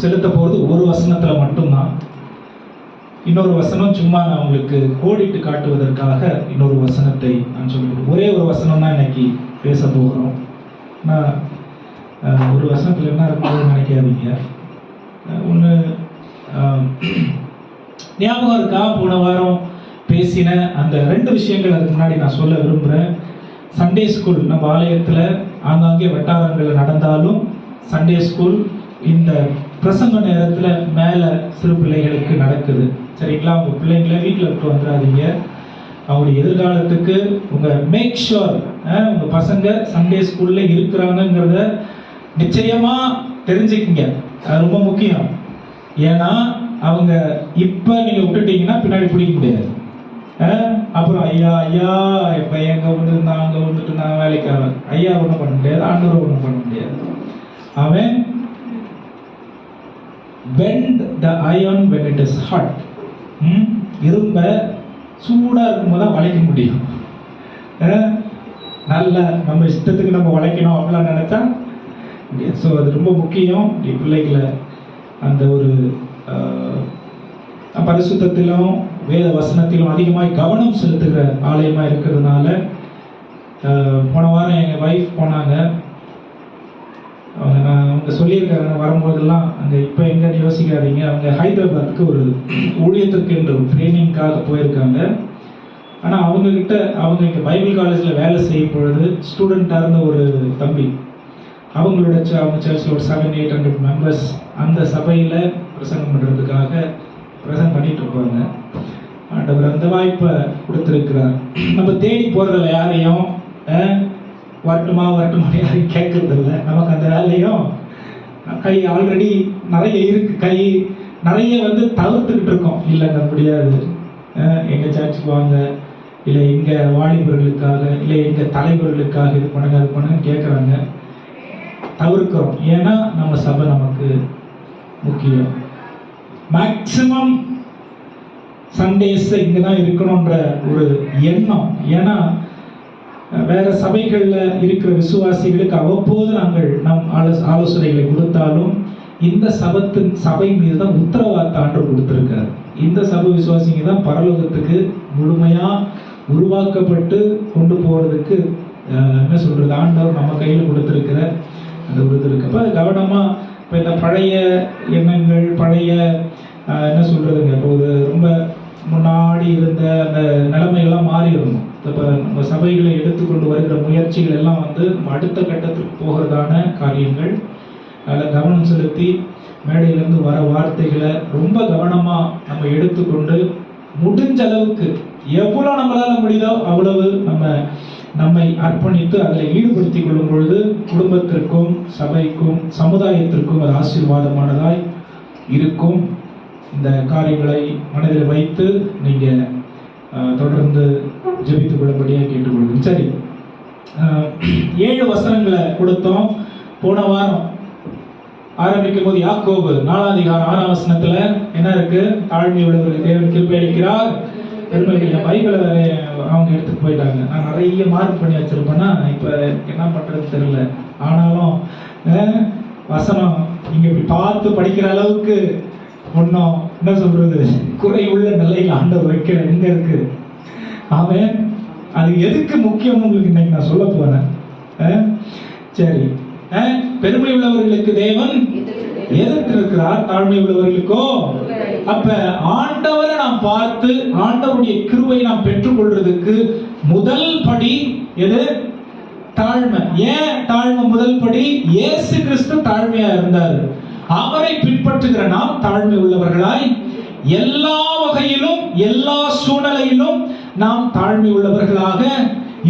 செலுத்த போகிறது ஒரு வசனத்தில் மட்டும்தான். இன்னொரு வசனம் சும்மா நான் உங்களுக்கு கோடிட்டு காட்டுவதற்காக இன்னொரு வசனத்தை நான் சொல்லிக்கிறேன். ஒரே ஒரு வசனம் தான் இன்னைக்கு பேச போகிறோம். நான் ஒரு வசனத்தில் என்ன இருக்குன்னு நினைக்காதீங்க. ஒன்று ஞாபகம் இருக்கா, போன வாரம் பேசின அந்த 2 விஷயங்கள் அதுக்கு முன்னாடி நான் சொல்ல விரும்புகிறேன். சண்டே ஸ்கூல் நம்ம ஆலயத்தில் ஆங்காங்கே வட்டாரங்களில் நடந்தாலும் சண்டே ஸ்கூல் இந்த பிரசங்க நேரத்தில் மேலே சிறு பிள்ளைகளுக்கு நடக்குது. சரிங்களா? உங்கள் பிள்ளைங்களை வீட்டில் விட்டு வந்துடாதீங்க. அவங்களுடைய எதிர்காலத்துக்கு உங்கள் மேக் ஷுர் உங்கள் பசங்க சண்டே ஸ்கூலில் இருக்கிறாங்கங்கிறத நிச்சயமாக தெரிஞ்சுக்கிங்க. அது ரொம்ப முக்கியம். ஏன்னா அவங்க இப்போ நீங்கள் விட்டுட்டீங்கன்னா பின்னாடி பிடிக்க முடியாது. அப்புறம் ஐயா ஐயா இப்போ எங்கே வந்துருந்தான் அங்கே வந்துட்டு நான் வேலைக்கு ஆவேன். ஐயா ஒன்றும் பண்ண முடியாது, ஆண்டவரை ஒன்றும் பண்ண முடியாது. அவன் bend the iron when it is hot. இரும்ப சூடாக இருக்கும்போது தான் வளைக்க முடியும். நல்ல நம்ம இஷ்டத்துக்கு நம்ம வளைக்கணும் அப்படிலாம் நினைச்சா. ஸோ அது ரொம்ப முக்கியம். பிள்ளைகளை அந்த ஒரு பரிசுத்தத்திலும் வேத வசனத்திலும் அதிகமாக கவனம் செலுத்துகிற ஆலயமாக இருக்கிறதுனால போன வாரம் எங்கள் ஒய்ஃப் போனாங்க. அவங்க சொல்லியிருக்காங்க வரும்போதெல்லாம் அங்கே இப்போ எங்கன்னு யோசிக்காதீங்க. அவங்க ஹைதராபாத்துக்கு ஒரு ஊழியத்திற்கு என்ற ஒரு ட்ரைனிங்காக போயிருக்காங்க. ஆனால் அவங்கக்கிட்ட அவங்க இங்கே பைபிள் காலேஜில் வேலை செய்யும் பொழுது ஸ்டூடெண்ட்டாக இருந்த ஒரு தம்பி அவங்களோட அவங்க சர்ச்சில் ஒரு 700-800 மெம்பர்ஸ் அந்த சபையில் பிரசங்கம் பண்ணுறதுக்காக பிரசங்கம் பண்ணிட்டு இருப்பாங்க. ஆண்டவர் அந்த வாய்ப்பை கொடுத்துருக்கிறார். நம்ம தேடி போகிறதில்ல யாரையும், வரட்டுமா யாரையும் கேட்கறது இல்லை. நமக்கு அந்த வேலையும் கை ஆல்ரெடி நிறைய இருக்கு, கை நிறைய தவிர்த்துக்கிட்டு இருக்கோம். இல்லைங்க முடியாது, எங்கள் சர்ச்சுக்கு வாங்க, இல்லை எங்கள் வாலிபர்களுக்காக, இல்லை எங்கள் தலைவர்களுக்காக இது பண்ணுங்க அது பண்ணுங்க கேட்குறாங்க. தவிர்க்கிறோம். ஏன்னா நம்ம சபை நமக்கு முக்கியம். மேக்சிமம் சண்டேஸ் இங்கே தான் இருக்கணுன்ற ஒரு எண்ணம். ஏன்னா வேற சபைகளில் இருக்கிற விசுவாசிகளுக்கு அவ்வப்போது நாங்கள் நம் ஆலோசனைகளை கொடுத்தாலும் இந்த சபை மீது தான் உத்தரவாதத்தை ஆண்டவர் கொடுத்துருக்காரு. இந்த சபை விசுவாசிங்க தான் பரலோகத்துக்கு முழுமையாக உருவாக்கப்பட்டு கொண்டு போகிறதுக்கு என்ன சொல்கிறது, ஆண்டவர் நம்ம கையில் கொடுத்துருக்கிற அந்த விருது இருக்கு. அப்போ கவனமாக இப்போ இந்த பழைய எண்ணங்கள், பழைய என்ன சொல்கிறதுங்க, இப்போ ரொம்ப முன்னாடி இருந்த அந்த நிலைமைகள்லாம் மாறி இருந்தோம். இப்போ நம்ம சபைகளை எடுத்துக்கொண்டு வருகிற முயற்சிகள் எல்லாம் நம்ம அடுத்த கட்டத்துக்கு போகிறதான காரியங்கள். அதில் கவனம் செலுத்தி மேடையிலேருந்து வர வார்த்தைகளை ரொம்ப கவனமாக நம்ம எடுத்துக்கொண்டு முடிஞ்ச அளவுக்கு எவ்வளோ நம்மளால் முடியுதோ அவ்வளவு நம்மை அர்ப்பணித்து அதில் ஈடுபடுத்தி கொள்ளும் பொழுது குடும்பத்திற்கும் சபைக்கும் சமுதாயத்திற்கும் அது ஆசீர்வாதமானதாய் இருக்கும். இந்த காரியங்களை மனதில் வைத்து நீங்கள் தொடர்ந்து ஜெபித்துக் கொள்ளும்படியாக கேட்டுக்கொள்ளுங்க. சரி, 7 வசனங்களை கொடுத்தோம். போன வாரம் ஆரம்பிக்கும் போது யாக்கோபு 4-6 வசனத்துல என்ன இருக்கு? தாழ்மை உள்ளவர்களுக்கு தேவன் கிருபை அளிக்கிறார். பெருமைகள் பைபிளை அவங்க எடுத்துட்டு போயிட்டாங்க. நான் நிறைய மார்க் பண்ணி வச்சிருப்பேன்னா இப்போ என்ன பண்றது தெரியல. ஆனாலும் வசனம் இங்க இப்படி பார்த்து படிக்கிற அளவுக்கு ஒன்றும் என்ன சொல்றது குறை உள்ள நிலையில் ஆண்டவர் வைக்கிற எங்க இருக்கு. அவன் அது எதுக்கு முக்கியம் உங்களுக்கு இன்னைக்கு நான் சொல்ல போறேன். சரி, பெருமை உள்ளவர்களுக்கு தேவன் எதிர்த்து இருக்கிறார், தாழ்மை உள்ளவர்களுக்கோ. அப்ப ஆண்டவரை நாம் பார்த்து ஆண்டவருடைய கிருபையை நாம் பெற்றுக்கொள்றதுக்கு முதல் படி எது? தாழ்மை. ஏன் தாழ்மை முதல் படி? இயேசு கிறிஸ்து தாழ்மையா இருந்தார். அவரை பின்பற்றுகிற நாம் தாழ்மை உள்ளவர்களாய் எல்லா வகையிலும் எல்லா சூழ்நிலையிலும் நாம் தாழ்மை உள்ளவர்களாக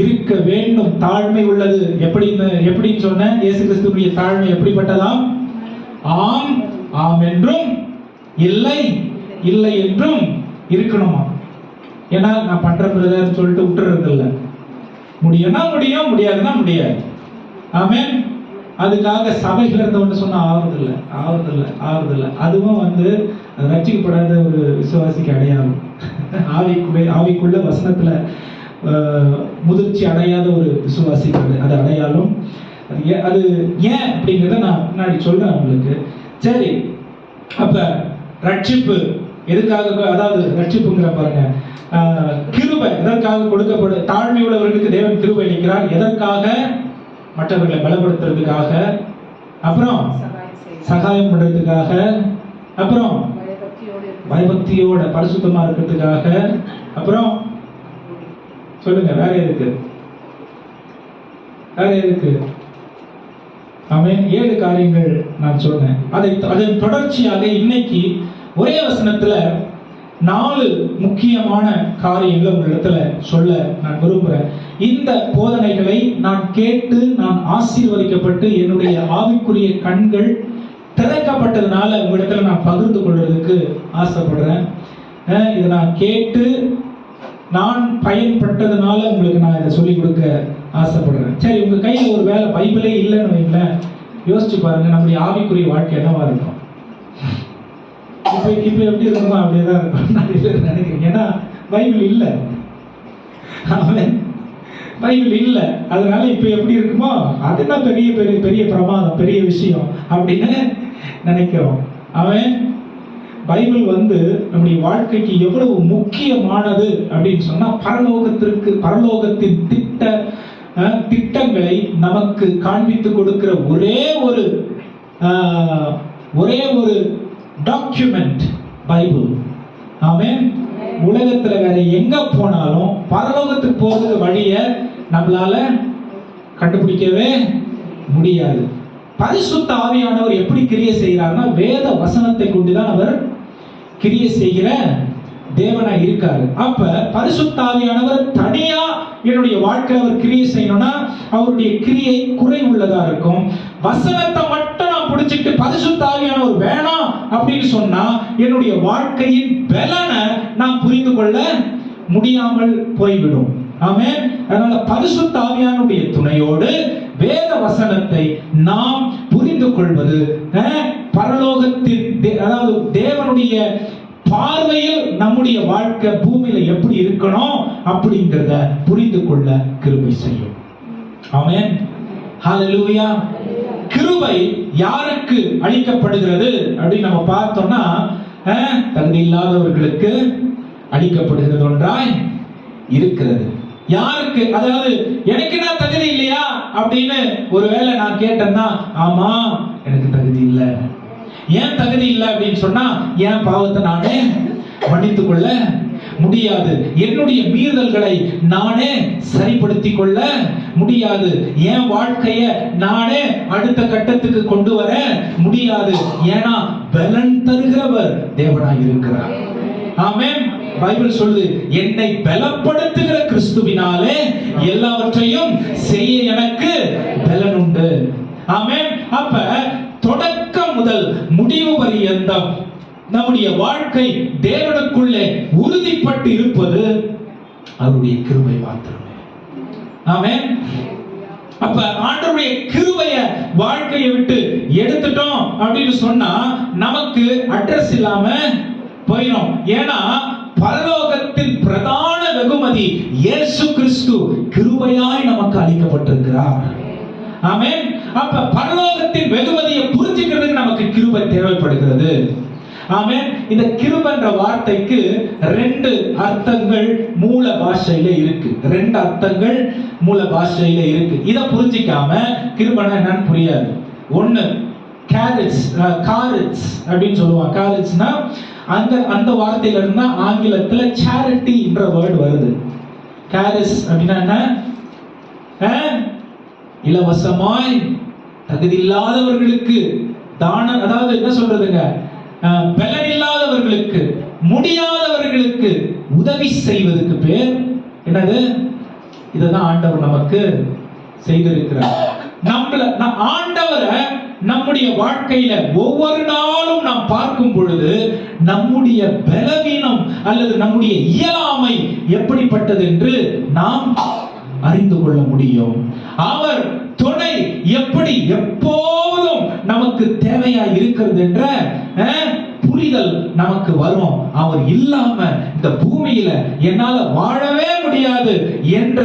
இருக்க வேண்டும். தாழ்மை உள்ளது எப்படின்னு சொன்ன இயேசு கிறிஸ்துவினுடைய தாழ்மை எப்படிப்பட்டதாம்? ஆம் ஆம் என்றும் இல்லை இல்லை என்றும் இருக்கணுமா. ஏன்னா நான் பண்றேன்னு சொல்லிட்டு விட்டுறது இல்லை. முடியும்னா முடியும், முடியாதுன்னா முடியாது. ஆமென். அதுக்காக சபைகள் இருந்தவன்னு சொன்னா ஆறுதில்லை. அதுவும் ரட்சிக்கப்படாத ஒரு விசுவாசிக்கு அடையாளம். ஆவிக்குள்ள வசனத்துல முதிர்ச்சி அடையாத ஒரு விசுவாசிக்கு அது அடையாளம். அது ஏன் அப்படிங்கிறத நான் முன்னாடி சொல்றேன் உங்களுக்கு. சரி, அப்ப ரட்சிப்பு எதுக்காக, அதாவது ரட்சிப்புங்கிற பாருங்க, கிருபை எதற்காக கொடுக்கப்படும்? தாழ்மை உள்ளவர்களுக்கு தேவன் கிருபை அளிக்கிறார். எதற்காக? மற்றவர்களை பலப்படுத்துறதுக்காக, அப்புறம் சகாயம் பண்றதுக்காக, அப்புறம் பயபக்தியோட பரிசுத்தமா இருக்கிறதுக்காக, அப்புறம் சொல்லுங்க வேற எதுக்கு? வேற எதுக்கு? ஆமென். 7 காரியங்கள் நான் சொன்னேன். அதன் தொடர்ச்சியாக இன்னைக்கு ஒரே வசனத்துல 4 முக்கியமான காரியங்களை உங்களிடத்துல சொல்ல நான் விரும்புகிறேன். இந்த போதனைகளை நான் கேட்டு நான் ஆசீர்வதிக்கப்பட்டு என்னுடைய ஆவிக்குரிய கண்கள் திறக்கப்பட்டதுனால உங்களிடத்துல நான் பகிர்ந்து கொள்வதற்கு ஆசைப்படுறேன். இதை நான் கேட்டு நான் பயன்பட்டதுனால உங்களுக்கு நான் இதை சொல்லிக் கொடுக்க ஆசைப்படுறேன். சரி, உங்க கையில் ஒரு வேலை பைபிளே இல்லைன்னு வைங்களேன், யோசிச்சு பாருங்க நம்முடைய ஆவிக்குரிய வாழ்க்கை என்னவா இருக்கும்? இப்ப எப்படி இருக்குமோ அப்படியேதான் இருக்கும் நினைக்கிறீங்க. ஏன்னா பைபிள் இல்லை, பைபிள் இல்லை. அதனால இப்ப எப்படி இருக்குமோ அதுதான் பெரிய பெரிய பெரிய பிரமாதம், பெரிய விஷயம் அப்படின்னு நினைக்கிறோம். அவன் பைபிள் நம்முடைய வாழ்க்கைக்கு எவ்வளவு முக்கியமானது அப்படின்னு சொன்னா, பரலோகத்தின் திட்டங்களை நமக்கு காண்பித்து கொடுக்கிற ஒரே ஒரு டாக்குமெண்ட் பைபிள். ஆமென். உலகத்துல வேற எங்க போனாலும் பரலோகத்துக்கு போறதுக்கு வழிய நம்மளால கண்டுபிடிக்கவே முடியாது. பரிசுத்த ஆவியானவர் எப்படி கிரியை செய்கிறார்னா, வேத வசனத்தை கொண்டுதான் அவர் கிரியை செய்கிற தேவனாய் இருக்காரு. அப்ப பரிசுத்த ஆவியானவர் தனியா என்னுடைய வாழ்க்கையில் அவர் கிரியை செய்யணும்னா அவருடைய கிரியை குறை உள்ளதா இருக்கும். வசனத்தை மட்டும் நான் பிடிச்சிட்டு பரிசுத்த ஆவியானவர் வேணாம் அப்படின்னு சொன்னா என்னுடைய வாழ்க்கையின் பலனை நான் புரிந்து கொள்ள முடியாமல் போய்விடும். ஆமென். அதனால பரிசுத்த ஆவியானுடைய துணையோடு வேத வசனத்தை நாம் புரிந்து கொள்வது, பரலோகத்தின் அதாவது தேவனுடைய பார்வையில் நம்முடைய வாழ்க்கை பூமியில எப்படி இருக்கணும் அப்படிங்கறத புரிந்து கொள்ள கிருபை செய்யும். ஆமென். ஹல்லேலூயா. கிருபை யாருக்கு அளிக்கப்படுகிறது அப்படின்னு நம்ம பார்த்தோம்னா, தகுதி இல்லாதவர்களுக்கு அளிக்கப்படுகிறது ஒன்றாய் இருக்கிறது. யாருக்கு? அதாவது எனக்கு என்ன தகுதி இல்லையா அப்படின்னு ஒருவேளை நான் கேட்டேன்னா, ஆமா எனக்கு தகுதி இல்லை. ஏன் தகுதி இல்லை அப்படின்னு சொன்னா, என் பாவத்தை நானே மன்னித்துக் கொள்ள முடியாது, என்னுடைய மீறல்களை நானே சரிப்படுத்திக் கொள்ள முடியாது, என் வாழ்க்கைய நானே அடுத்த கட்டத்துக்கு கொண்டு வர முடியாது. ஏன்னா பலன் தருகிறவர் தேவனாய் இருக்கிறார். ஆமென். பைபிள் சொல்லுது, என்னை பலப்படுத்துகிற கிறிஸ்துவினாலே எல்லாவற்றையும் செய்ய எனக்கு பலன் உண்டு. ஆமென். அப்ப தொடக்கம் முதல் முடிவு பரியந்தம் நம்முடைய வாழ்க்கை தேவனுக்குள்ளே உறுதிப்பட்டு இருப்பது அவருடைய கிருபை மாத்திரமே. ஆமென். அப்ப ஆண்டவருடைய கிருபைய வாழ்க்கையை விட்டு எடுத்துட்டோம் அப்படின்னு சொன்னா நமக்கு அட்ரஸ் இல்லாம போயிடும். ஏன்னா பரலோகத்தின் பிரதான வெகுமதி இயேசு கிறிஸ்து கிருபையாய் நமக்கு அளிக்கப்பட்டிருக்கிறார். ஆமென். அப்ப பரலோகத்தின் வெகுமதியை புரிஞ்சுக்கிறதுக்கு நமக்கு கிருபை தேவைப்படுகிறது. ஆமென். இந்த கிருபைன்ற வார்த்தைக்கு 2 அர்த்தங்கள் மூல பாஷையில இருக்கு. 2 அர்த்தங்கள் மூல பாஷையில இருக்கு. இத புரிஞ்சிக்காம கிருபைனா என்னன்னு புரியாது. ஒன்னு காரிட்ஸ் அப்படின்னு சொல்லுவாங்க. காரிட்ஸ்னா அந்த வார்த்தையில இருந்தா ஆங்கிலத்துல சேரிட்டி என்ற வேர்ட் வருது. காரிஸ் அப்படின்னா என்ன? இலவசமாய் தகுதி இல்லாதவர்களுக்கு தானம், அதாவது என்ன சொல்றதுங்க, பலன் இல்லாதவர்களுக்கு, முடியாதவர்களுக்கு உதவி செய்வதற்கு பேர் என்னது? இதுதான் ஆண்டவர் நமக்கு செய்திருக்கிறார். ஆண்டவரை நம்முடைய வாழ்க்கையில ஒவ்வொரு நாளும் நாம் பார்க்கும் பொழுது நம்முடைய பலவீனம் அல்லது நம்முடைய இயலாமை எப்படிப்பட்டது என்று நாம் அறிந்து கொள்ள முடியும். அவர் துணை எப்படி எப்போதும் நமக்கு தேவையா இருக்கிறது என்ற புரிதல் நமக்கு வரும். அவர் இல்லாம இந்த பூமியில என்னால வாழவே முடியாது என்ற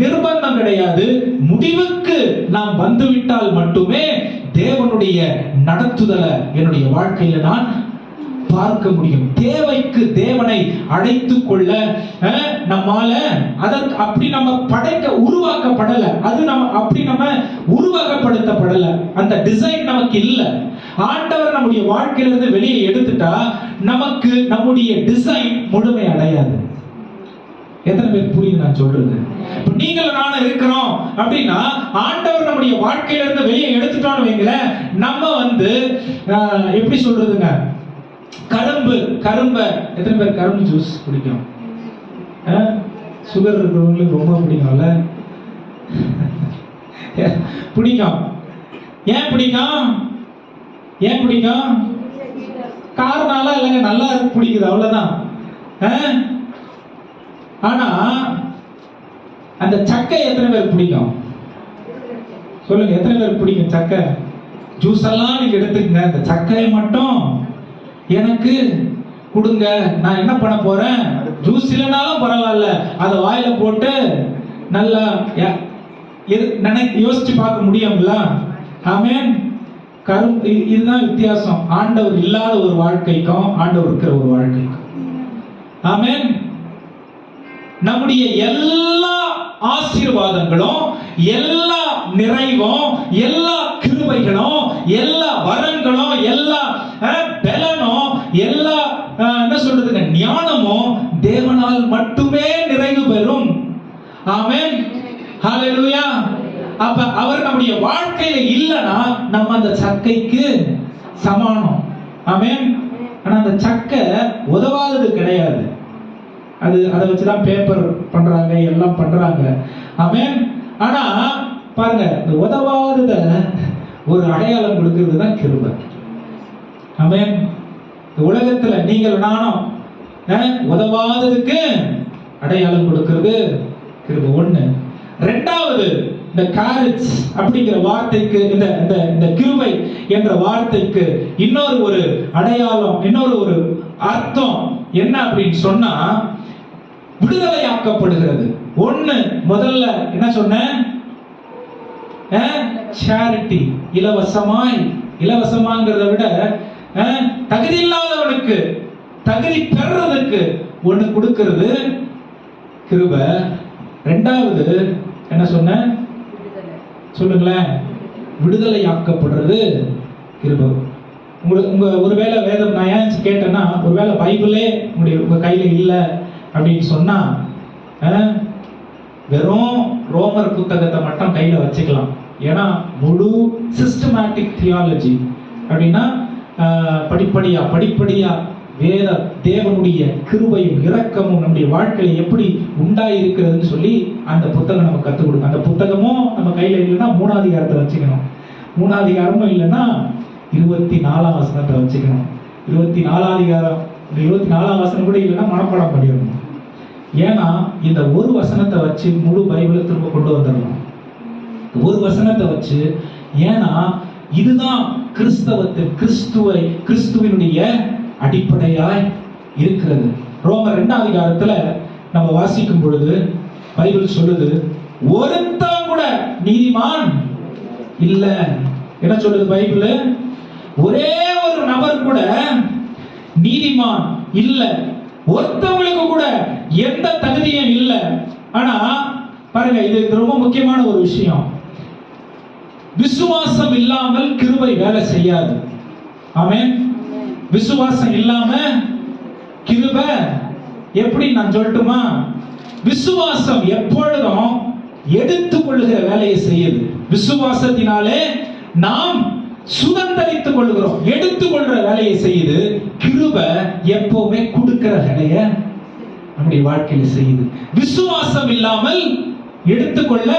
நிர்பந்தம் கிடையாது. முடிவுக்கு நாம் வந்துவிட்டால் மட்டுமே தேவனுடைய நடத்துதலை என்னுடைய வாழ்க்கையில நான் பார்க்க முடியும். தேவைக்கு தேவனை அழைத்துக் கொள்ள நம்மால அதற்கு அப்படி நம்ம உருவாக்கப்படல. அது நம்ம அப்படி நம்ம உருவாக்கப்படுத்தப்படல. அந்த டிசைன் நமக்கு இல்ல. ஆண்டவர் நம்முடைய வாழ்க்கையிலிருந்து வெளியே எடுத்துட்டா நமக்கு நம்முடைய டிசைன் முழுமை அடையாது. எத்தனை பேர் புரியுது நான் சொல்றது? நீங்களும் நானும் இருக்கிறோம் அப்படின்னா ஆண்டவர் நம்முடைய வாழ்க்கையில இருந்து வெளியே எடுத்துட்டோம்னு வைங்களேன், நம்ம எப்படி சொல்றதுங்க, கரும்பை எத்தனை பேர் கரும்பு ஜூஸ் பிடிக்கும்? சுகர் இருக்கிறவங்களுக்கு ரொம்ப பிடிக்கும்ல? பிடிக்கும். ஏன் பிடிக்கும்? ஏன் பிடிக்கும்? காரணம் இல்லைங்க, நல்லா பிடிக்குது, அவ்வளவுதான். ஆனா அந்த சக்கை எத்தனை பேர் பிடிக்கும்? சொல்லுங்க, எத்தனை பேர் பிடிக்கும் சக்கை? ஜூஸ் எல்லாம் நீங்க எடுத்துக்கங்க, அந்த சக்கையை மட்டும் எனக்கு கொடுங்க. நான் என்ன பண்ண போறேன்? ஜூஸ் இல்லைனாலும் பரவாயில்ல, அதை வாயில போட்டு நல்லா யோசிச்சு பார்க்க முடியும்ல? ஆமென். இதுதான் வித்தியாசம் ஆண்டவர் இல்லாத ஒரு வாழ்க்கைக்கும் ஆண்டவர் இருக்கிற ஒரு வாழ்க்கைக்கும். ஆமென். நம்முடைய எல்லா ஆசீர்வாதங்களும், எல்லா நிறைவும், எல்லா கிருபைகளும், எல்லா வரங்களும், எல்லா பலனும், எல்லா என்ன சொல்றதுங்க ஞானமும் தேவனால் மட்டுமே நிறைவு பெறும். ஆமென். ஹல்லேலூயா. அப்ப அவர் நம்முடைய வாழ்க்கையில இல்லைன்னா நம்ம அந்த சக்கைக்கு சமானம். ஆமென். ஆனா அந்த சக்கை உதவாதது கிடையாது. அதை வச்சுதான் பேப்பர் பண்றாங்க, எல்லாம் பண்றாங்க. ஆமென். ஆனா பாருங்க, இந்த உதவாதத ஒரு அடையாளம் கொடுக்கிறது தான் கிருபை. ஆமென். இந்த உலகத்துல நீங்கள் நானும் உதவாததுக்கு அடையாளம் கொடுக்கிறது கிருபை. ஒண்ணு. ரெண்டாவது, இந்த காரேஜ் அப்படிங்கிற வார்த்தைக்கு, இந்த கிருபை என்ற வார்த்தைக்கு இன்னொரு ஒரு அடையாளம், இன்னொரு ஒரு அர்த்தம் என்ன அப்படின்னு சொன்னா, விடுதலையாக்கப்படுகிறது. ஒண்ணு, முதல்ல என்ன சொன்னேன்? சேரிட்டி, இலவசமாய். இலவசமாங்கிறத விட தகுதி இல்லாதவனுக்கு தகுதி பெறறதுக்கு ஒண்ணு கொடுக்கிறது கிருபை. ரெண்டாவது என்ன சொன்ன? சொல்லுங்களேன். விடுதலையாக்கப்படுறது கிருபை. உங்க ஒருவேளை வேதம் நான் ஏன் கேட்டேன்னா, ஒருவேளை பைபிளே உங்க கையில இல்லை அப்படின்னு சொன்னா வெறும் ரோமர் புத்தகத்தை மட்டும் கையில வச்சுக்கலாம். ஏன்னா முழு சிஸ்டமேட்டிக் தியாலஜி அப்படின்னா படிப்படியா வேத தேவனுடைய கிருபையும் இரக்கமும் நம்முடைய வாழ்க்கையில எப்படி உண்டாயிருக்கிறதுன்னு சொல்லி அந்த புத்தகம் நம்ம கற்றுக் கொடுக்கும். அந்த புத்தகமும் நம்ம கையில இல்லைன்னா 3ஆம் அதிகாரத்தை வச்சுக்கணும். 3ஆம் அதிகாரமும் இல்லைன்னா 24ஆம் வசனத்தை வச்சுக்கணும். 24ஆம் அதிகாரம் 24ஆம் வசனம் கூட இல்லைன்னா மனப்பாடம் பண்ணிடணும். ஏன்னா இந்த ஒரு வசனத்தை வச்சு முழு பைபிளை திரும்ப கொண்டு வந்துடணும். ஒரு வசனத்தை வச்சு. ஏன்னா இதுதான் கிறிஸ்துவினுடைய அடிப்படையாய் இருக்கிறது. ரோமர் 2ஆம் அதிகாரத்துல நம்ம வாசிக்கும் பொழுது பைபிள் சொல்லுது, ஒருத்தன் கூட நீதிமான் இல்ல. என்ன சொல்லுது பைபிள்? ஒரே ஒரு நபர் கூட நீதிமான் இல்ல. ஒருத்தவங்களுக்கு கூட எந்த தகுதியும் இல்ல. ஆனா பாருங்க, இது ரொம்ப முக்கியமான ஒரு விஷயம். விசுவாசம் இல்லாமல் கிருபை வேலை செய்யாது. ஆமென். விசுவாசம் இல்லாம கிருபை எப்படி நான் சொல்லட்டுமா? விசுவாசம் எப்பொழுதும் எடுத்துக்கொள்ளுகிற வேலையை செய்யுது. விசுவாசத்தினாலே நாம் சுதந்தரித்துக் கொள்கிறோம், எடுத்துக்கொள்ற வேலையை செய்யுது. கிருபை எப்பவுமே கொடுக்கிற வேலையை நம்முடைய வாழ்க்கையில செய்யுது. விசுவாசம் இல்லாமல் எடுத்துக்கொள்ள,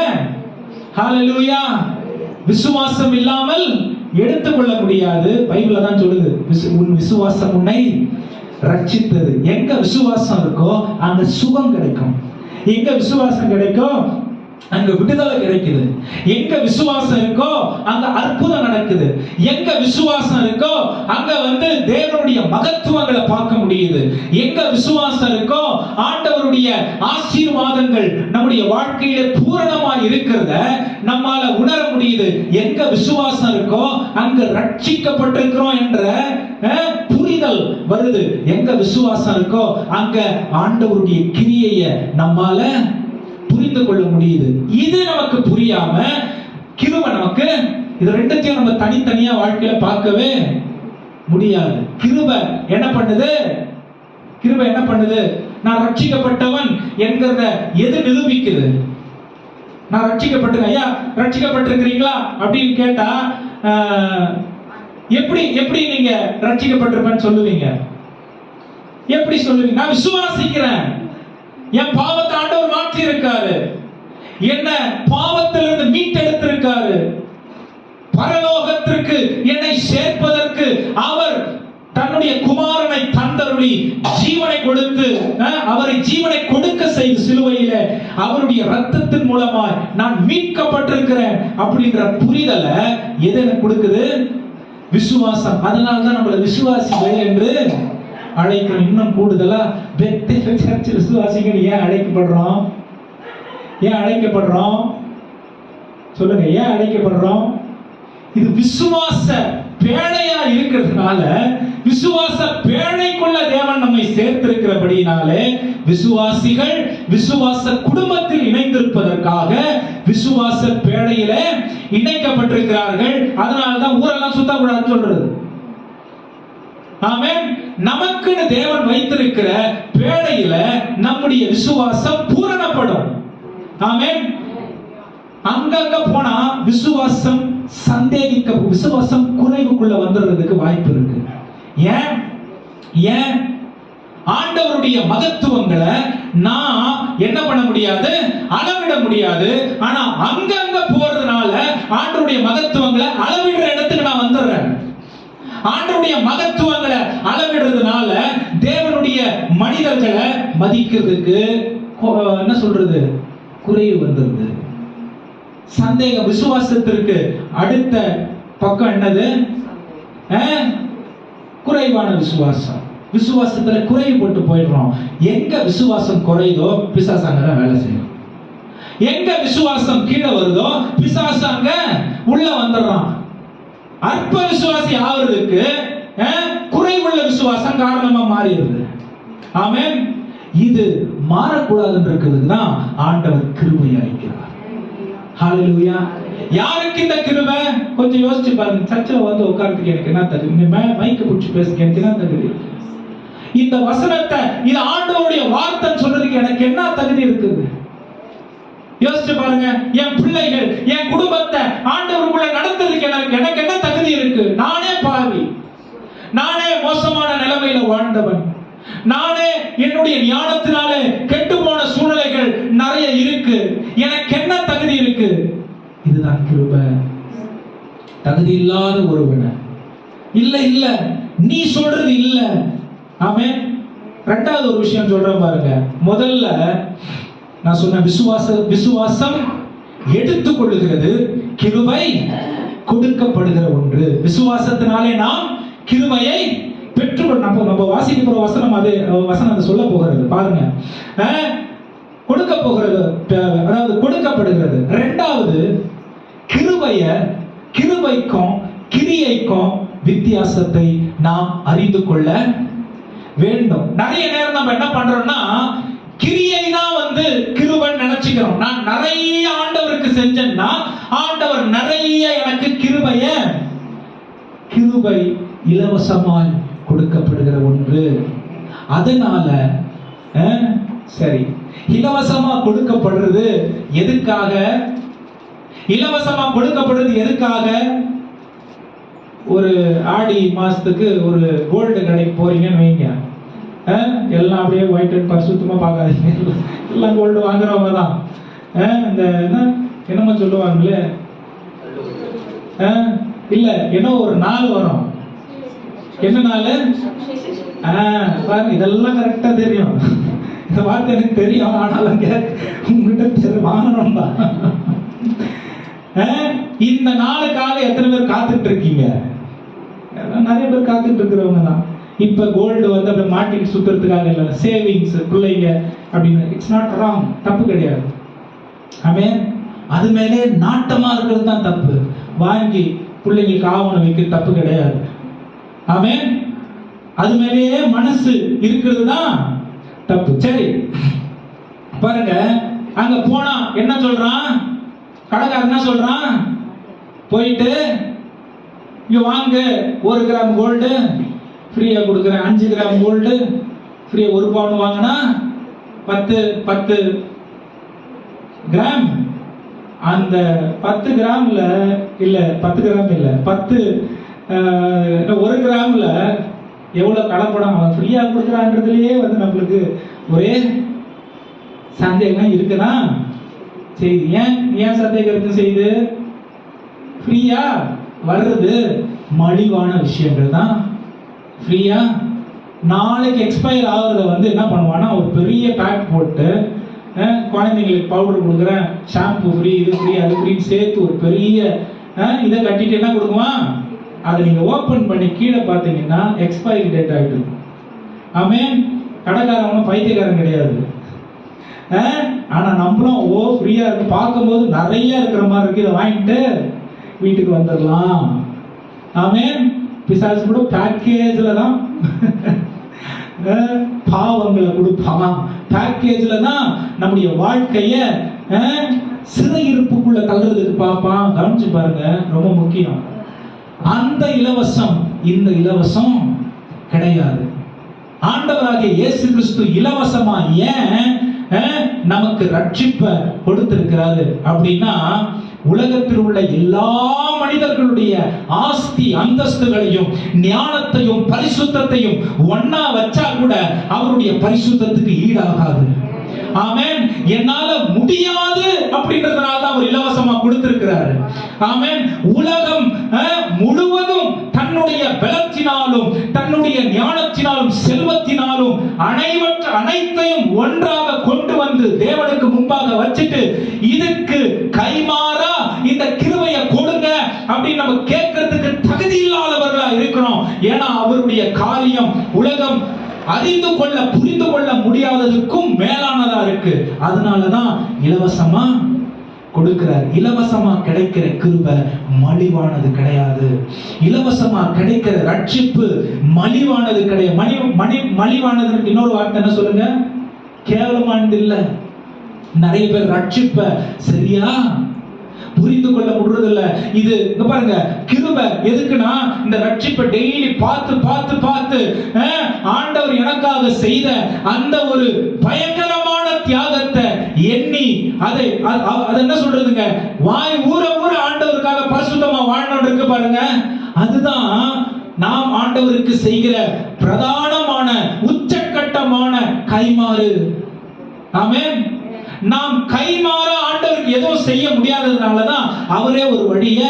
ஹல்லேலூயா, விசுவாசம் இல்லாமல் எடுத்துக்கொள்ள முடியாது. பைபிள்ல தான் சொல்லுது, உன் விசுவாசம் உன்னை ரட்சித்தது. எங்க விசுவாசம் இருக்கோ அங்க சுகம் கிடைக்கும். எங்க விசுவாசம் கிடைக்கும்? அங்க விடுதலை கிடைக்குது. எங்க விசுவாசம் இருக்கோ அங்க அற்புதம் நடக்குது. எங்க விசுவாசம் இருக்கோ அங்க தேவனுடைய மகத்துவங்களை பார்க்க முடியுது. எங்க விசுவாசம் இருக்கோ ஆண்டவருடைய ஆசீர்வாதங்கள் நம்முடைய வாழ்க்கையில பூரணமா இருக்கிறத நம்மால உணர முடியுது. எங்க விசுவாசம் இருக்கோ அங்க ரட்சிக்கப்பட்டிருக்கிறோம் என்ற புரிதல் வருது. எங்க விசுவாசம் இருக்கோ அங்க ஆண்டவருடைய கிரியையை நம்மால புரிந்து கொள்ள முடியுது. இது நமக்கு புரியாம கிருபை நமக்கு இது ரெண்டுத்தையும் நம்ம தனித்தனியா வாழ்க்கையில பார்க்கவே முடியாது. கிருபை என்ன பண்ணுது? கிருபை என்ன பண்ணுது? நான் ரட்சிக்கப்பட்டவன் என்கிறத எது நிரூபிக்குது? நான் ரட்சிக்கப்பட்டிருக்கேன். ஐயா ரட்சிக்கப்பட்டிருக்கிறீங்களா அப்படின்னு கேட்டா எப்படி நீங்க ரட்சிக்கப்பட்டிருப்பேன்னு சொல்லுவீங்க? எப்படி சொல்லுவீங்க? நான் விசுவாசிக்கிறேன், என் பாவத்தை ஆண்டவர் மாற்றி இருக்காரு, என்ன பாவத்திலிருந்து மீட்டெடுத்திருக்காரு, பரலோகத்திற்கு என்னை சேர்ப்பதற்கு அவர் தன்னுடைய குமாரனை தந்தருளி ஜீவனை கொடுத்து அவரை ஜீவனை கொடுக்க செய்து சிலுவையில அவருடைய ரத்தத்தின் மூலமாய் நான் மீட்கப்பட்டிருக்கிறேன் அப்படின்ற புரிதலை எது எனக்கு கொடுக்குது? விசுவாசம். அதனால்தான் நம்மள விசுவாசிகள் என்று அழைக்கிறோம். இன்னும் கூடுதலா விசுவாசிகள் ஏன் அழைக்கப்படுறோம்? ஏன் அழைக்கப்படுறோம் சொல்லுங்க? ஏன் அழைக்கப்படுறோம்? இது விசுவாச பேழையா இருக்கிறதுனால, விசுவாச பேழைக்குள்ள தேவன் நம்மை சேர்த்திருக்கிறபடினாலே விசுவாசிகள் விசுவாச குடும்பத்தில் இணைந்திருப்பதற்காக விசுவாச பேழையில இணைக்கப்பட்டிருக்கிறார்கள். அதனாலதான் ஊரெல்லாம் சுத்தக்கூடாதுன்னு சொல்றது. ஆமென். நமக்குன்னு தேவன் வைத்திருக்கிற பேழையில நம்முடைய விசுவாசம் பூரணப்படும். ஆமென். அங்கங்க போனா விசுவாசம் சந்தேகிக்க, விசுவாசம் குறைவுக்குள்ள வந்துடுறதுக்கு வாய்ப்பு இருக்கு. ஏன் ஆண்டவருடைய மகத்துவங்களை நான் என்ன பண்ண முடியாது? அளவிட முடியாது. ஆனா அங்கங்க போறதுனால ஆண்டவருடைய மகத்துவங்களை அளவிடுற இடத்துக்கு நான் வந்துடுறேன். ஆண்டவருடைய மகத்துவங்களை அளவிடுறதுனால தேவனுடைய மனிதர்களை மதிக்கிறதுக்கு என்ன சொல்றது? குறைவு வந்துருது. சந்தேகம். விசுவாசத்திற்கு அடுத்த பக்கம் என்னது? குறைவான விசுவாசம். விசுவாசத்துல குறைவுபட்டு போயிடுறோம். எங்க விசுவாசம் குறையுதோ பிசாசு அங்கதான் வேலை செய்யும். எங்க விசுவாசம் கீழே வருதோ பிசாசு அங்க உள்ள வந்துடுறான். அற்ப விசுவாசி ஆவறதுக்கு குறைவுள்ள விசுவாசம் காரணமா மாறிடுது. ஆமென். இது மாறக்கூடாதுன்னு இருக்கிறதுக்கு தான் ஆண்டவர் கிருபை அளிக்கிறார். ஹல்லேலூயா. யாருக்கு இந்த கிருபை? கொஞ்சம் யோசிச்சு பாருங்க. சர்ச்சில் உட்கார்றதுக்கு எனக்கு என்ன தகுதி? மைக்க பிடிச்சி பேசுறதுக்கு எனக்கு என்ன தகுதி? இந்த வசனத்தை, இது ஆண்டவருடைய வார்த்தை சொல்றதுக்கு எனக்கு என்ன தகுதி இருக்குது? யோசிச்சு பாருங்க. என் பிள்ளைகள், என் குடும்பத்தை ஆண்டவருக்குள்ள நடத்துறதுக்கு எனக்கு என்ன தகுதி இருக்கு? நானே பாவி, நானே மோசமான நிலைமையில வாழ்ந்தவன், நானே என்னுடைய ஞானத்தினாலே கெட்டு போன சூழ்நிலைகள் நிறைய இருக்கு. எனக்கு என்ன தகுதி இருக்கு? இதுதான் கிருபை. தகுதி இல்லாத ஒருவனை இல்ல நீ சொல்றது இல்ல. ஆமென். ரெண்டாவது ஒரு விஷயம் சொல்றேன் பாருங்க. முதல்ல நான் சொன்ன விசுவாசம் எடுத்துக்கொள்ளுகிறது, கிருபை கொடுக்கப்படுகிற ஒன்று. விசுவாசத்தினாலே நாம் கிருபையை நம்ம வாசிக்க போற வசனம் சொல்ல போகிறது பாருங்க. கொடுக்க போகிறது, அதாவது கொடுக்கப்படுகிறது. இரண்டாவது, கிருபைக்கும் கிரியைக்கும் வித்தியாசத்தை நாம் அறிந்து கொள்ள வேண்டும். நிறைய நேரம் நம்ம என்ன பண்றோம்னா, கிரியை தான் கிருபைன்னு நினைச்சுக்கிறோம். நான் நிறைய ஆண்டவருக்கு செஞ்சேன்னா ஆண்டவர் நிறைய எனக்கு கிருபை இலவசமாய் கொடுக்கப்படுகிற ஒன்று. அதனால சரி, இலவசமா கொடுக்கப்படுறது எதுக்காக? இலவசமா கொடுக்கப்படுறது எதுக்காக? ஒரு ஆடி மாசத்துக்கு ஒரு கோல்டு கடைக்கு போறீங்கன்னு வைங்க. எல்லாம் அப்படியே ஒயிட் அண்ட் பரிசுத்தமா பார்க்காதீங்க. எல்லாம் கோல்டு வாங்குறவங்க தான். இந்த என்னமோ சொல்லுவாங்களே, இல்ல என்ன ஒரு நாள் வரும். என்ன நாள்? பாருங்க, இதெல்லாம் கரெக்டா தெரியும். இந்த வார்த்தை எனக்கு தெரியும், ஆனால் அங்க உங்ககிட்ட வாங்கணும் தான். இந்த நாளுக்காக எத்தனை பேர் காத்துட்டு இருக்கீங்க? நிறைய பேர் காத்துட்டு இருக்கிறவங்க தான். இப்ப கோல்டு வந்து அப்படி மாட்டிட்டு சுத்துறதுக்காக இல்லை, சேவிங்ஸ் பிள்ளைங்க அப்படின்னு. இட்ஸ் நாட் ராங், தப்பு கிடையாது. ஆமென். அது மேலே நாட்டமா இருக்கிறது தான் தப்பு. வாங்கி பிள்ளைங்களுக்கு ஆவணம் வைக்க தப்பு கிடையாது. ஆமென். அது மேலேயே மனசு இருக்கிறது தான் தப்பு. சரி பாருங்க, அங்க போனா என்ன சொல்றான் கடைக்காரன்? என்ன சொல்றான்? போயிட்டு இங்க வாங்க, 1 கிராம் கோல்டு ஃப்ரீயா கொடுக்குறேன், 5 கிராம் கோல்டு ஃப்ரீயா, 1 பவுன் வாங்கினா 10 கிராம். அந்த 10 கிராம்ல இல்ல 10 கிராம் இல்ல 1 கிராம்ல எவ்வளவு கலப்படம் அவன் ஃப்ரீயா கொடுக்குறான்றதுலயே வந்து நம்மளுக்கு ஒரே சந்தேகம் இருக்குதா? செய்து ஏன் சந்தேகம் இருக்கு? செய்து ஃப்ரீயா வர்றது மலிவான விஷயங்கள் தான் ஃப்ரீயா. நாளைக்கு எக்ஸ்பயர் ஆகுறத வந்து என்ன பண்ணுவான்னா ஒரு பெரிய பேக் போட்டு, குழந்தைங்களுக்கு பவுடர் கொடுக்குறேன், ஷாம்பு ஃப்ரீ, இது ஃப்ரீ, அது ஃப்ரீன்னு சேர்த்து ஒரு பெரிய இதை கட்டிட்டு என்ன கொடுக்குவான்? அதை நீங்க ஓபன் பண்ணி கீழே பார்த்தீங்கன்னா எக்ஸ்பைரி டேட் ஆகிட்டு. ஆமென். கடைக்காரவனும் பைத்தியக்காரன் கிடையாது. ஆனா நம்மளும் ஃப்ரீயா இருக்கு, பார்க்கும்போது நிறைய இருக்கிற மாதிரி இருக்கு, இதை வாங்கிட்டு வீட்டுக்கு வந்துடலாம். ஆமென். பிசாசு கூட பேக்கேஜ்ல தான் பாவங்களை கொடுப்பான். பேக்கேஜ்ல தான் நம்முடைய வாழ்க்கைய சிறையிருப்புக்குள்ள தள்ளுறதுக்கு பார்ப்பான். கவனிச்சு பாருங்க, ரொம்ப முக்கியம். அந்த இலவசம் இந்த இலவசம் கிடையாது. ஆண்டவராகிய இயேசு கிறிஸ்து இலவசமா ஏன் நமக்கு ரட்சிப்பை கொடுத்திருக்கிறாரு அப்படின்னா, உலகத்தில் உள்ள எல்லா மனிதர்களுடைய ஆஸ்தி அந்தஸ்துகளையும் ஞானத்தையும் பரிசுத்தத்தையும் ஒன்னா வச்சா கூட அவருடைய பரிசுத்தத்துக்கு ஈடாகாது. ஆமென். என்னால முடியாது அப்படின்றதுனால தான் அவர் இலவசமா கொடுத்திருக்கிறாரு. ஆமென். உலகம் முழுவதும் தன்னுடைய பலத்தினாலும் தன்னுடைய ஞானத்தினாலும் செல்வத்தினாலும் அனைத்தையும் ஒன்றாக கொண்டு வந்து தேவனுக்கு முன்பாக வச்சுட்டு, இதுக்கு கைமாறா இந்த கிருபையை கொடுங்க அப்படின்னு நம்ம கேட்கறதுக்கு தகுதி இல்லாதவர்களா இருக்கிறோம். ஏன்னா அவருடைய காரியம் உலகம் அறிந்து கொள்ள புரிந்து கொள்ள முடியாததுக்கும் மேலானதா இருக்கு. அதனாலதான் இலவசமா கொடுக்கிறார். இலவசமா கிடைக்கிற கிருபை மலிவானது கிடையாது. இலவசமா கிடைக்கிற ரட்சிப்பு மலிவானது கிடையாது. மலிவானதுக்கு இன்னொரு வார்த்தை என்ன சொல்லுங்க? கேவலமானது இல்ல. நிறைய பேர் ரட்சிப்ப சரியா புரிந்து கொள்ள முடியறதில்ல. இது பாருங்க, கிருபை எதுக்குன்னா இந்த ரட்சிப்பை டெய்லி பார்த்து பார்த்து பார்த்து ஆண்டவர் எனக்காக செய்த அந்த ஒரு பயங்கரமான தியாகத்தை எண்ணி அதை என்ன சொல்றதுங்க, வாய் ஊற ஊற ஆண்டவருக்காக பரிசுத்தமா வாழணும் இருக்கு பாருங்க. அதுதான் நாம் ஆண்டவருக்கு செய்கிற பிரதானமான உச்சக்கட்டமான கைமாறு. ஆமென். நாம் கைமாற ஆண்டவருக்கு எதுவும் செய்ய முடியாததுனாலதான் அவரே ஒரு வழியை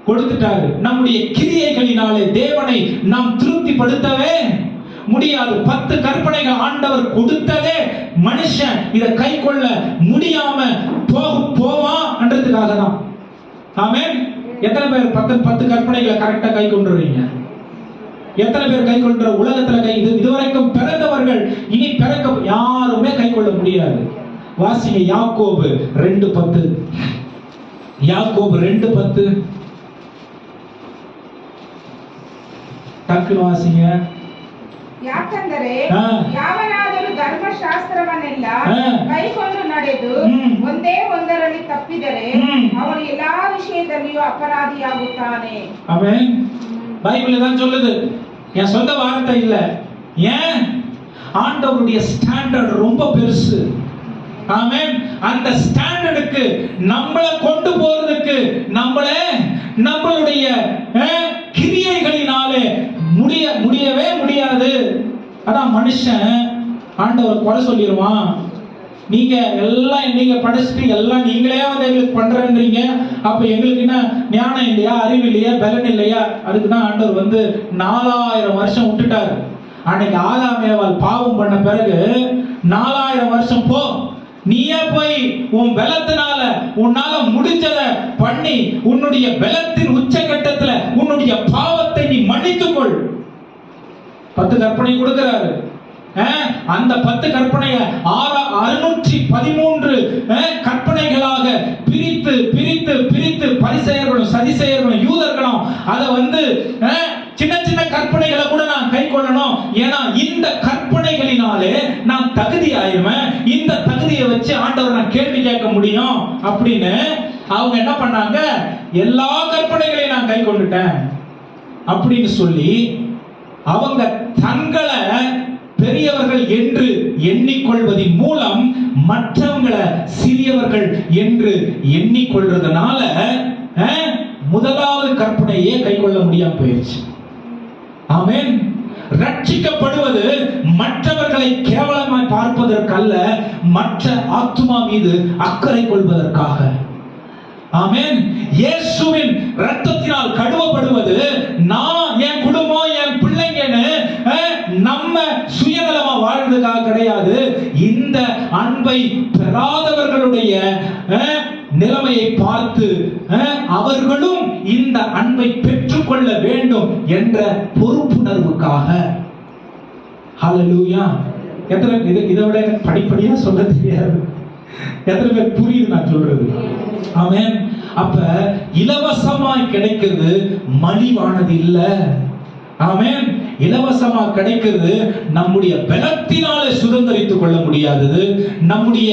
கொடுத்துட்டாரு. நம்முடைய கிரியைகளினாலே தேவனை நாம் திருப்திப்படுத்தவே முடியாது. 10 கற்பனைகள் ஆண்டவர் கொடுத்ததே மனுஷன் இதை கை கொள்ள முடியாம போவான்றதுக்காக தான். ஆமென். எத்தனை பேர் 10 கற்பனைகளை கரெக்டா கை கொண்டுறீங்க? எத்தனை பேர் கை கொள்ற? உலகத்துல இதுவரைக்கும் பிறந்தவர்கள் இனி பிறக்க யாருமே கை கொள்ள முடியாது. வாசிங்க யாக்கோபு 2:10. யாக்கோபு 2:10 டக்குனு வாசிங்க. ಯಾಕಂದರೆ ಯಾವನಾದರೂ ಧರ್ಮಶಾಸ್ತ್ರವನ್ನೆಲ್ಲ ಕೈಕೊಂಡು ನಡೆದು ಒಂದೇ ಒಂದರಲ್ಲಿ ತಪ್ಪಿದರೆ ಅವನು ಎಲ್ಲಾ ವಿಷಯದಲ್ಲಿಯೂ ಅಪರಾಧಿಯಾಗುತ್ತಾನೆ. ஆமென். பைபிள் தான் சொல்லுது, என் சொந்த வார்த்தை இல்ல. ஏன்? ஆண்டவருடைய ஸ்டாண்டர்ட் ரொம்ப பெருசு. ஆமென். அந்த ஸ்டாண்டர்டுக்கு நம்மளை கொண்டு போறதுக்கு நம்மளுடைய கிரியைகளினாலே முடியவே முடியாது. அதான் மனுஷன் ஆண்டவர் குறை சொல்லிடுவான். நீங்க படிச்சுட்டு எல்லாம் நீங்களே வந்து எங்களுக்கு பண்றேன்றீங்க, அப்ப எங்களுக்கு என்ன ஞானம் இல்லையா, அறிவு இல்லையா, பலன் இல்லையா? அதுக்கு தான் ஆண்டவர் வந்து 4000 வருஷம் விட்டுட்டாரு. அன்னைக்கு ஆதாம் ஏவாள் பாவம் பண்ண பிறகு 4000 வருஷம் போ, நீயே போய் உன் பலத்தினால உன்னால முடிஞ்சத பண்ணி உன்னுடைய பலத்தின் உச்சகட்டத்துல உன்னுடைய பாவத்தை நீ மன்னித்துக் கொள். 10 கற்பனை கொடுக்கிறாரு. அந்த 10 கற்பனையை 613 கற்பனைகளாக பிரித்து பிரித்து பிரித்து பரிசேயர்களும் சதிசேயர்களும் யூதர்களும் அதை சின்ன சின்ன கற்பனைகளை கூட நான் கை கொள்ளணும், ஏன்னா இந்த கற்பனைகளினாலே நான் தகுதி ஆயிருவேன், இந்த தகுதியை வச்சு ஆண்டவர் நான் கேள்வி கேட்க முடியும் அப்படின்னு அவங்க என்ன பண்ணாங்க, எல்லா கற்பனைகளையும் நான் கை கொண்டுட்டேன் அப்படின்னு சொல்லி அவங்க தங்களை பெரியவர்கள் என்று எண்ணிக்கொள்வதின் மூலம் மற்றவங்களை சிறியவர்கள் என்று எண்ணிக்கொள்றதுனால முதலாவது கற்பனையே கை கொள்ள முடியாம போயிடுச்சு. ஆமென். ரட்சிக்கப்படுவது மற்றவர்களை கேவலமாய் பார்ப்பதற்கல்ல, மற்ற ஆத்துமா மீது அக்கறை கொள்வதற்காக. ஆமென். இயேசுவின் இரத்தத்தினால் கழுவப்படுவது நான், என் குடும்பம், என் பிள்ளைங்கன்னு நம்ம சுயநலமா வாழ்றதுக்காக கிடையாது. இந்த அன்பை பெறாதவர்களுடைய நிலைமையை பார்த்து அவர்களும் இந்த அன்பை பெற்றுக்கொள்ள வேண்டும் என்ற பொறுப்புணர்வுக்காக. ஹல்லேலூயா. எத்தனை இதை விட படிப்படியா சொல்ல தெரியாது, எத்தனை பேர் புரியுது நான் சொல்றது? ஆமென். அப்ப இலவசமாய் கிடைக்கிறது மலிவானது இல்ல. ஆமென். இலவசமா கிடைக்கிறது நம்முடைய பலத்தினாலே சுதந்தரித்துக் கொள்ள முடியாதது, நம்முடைய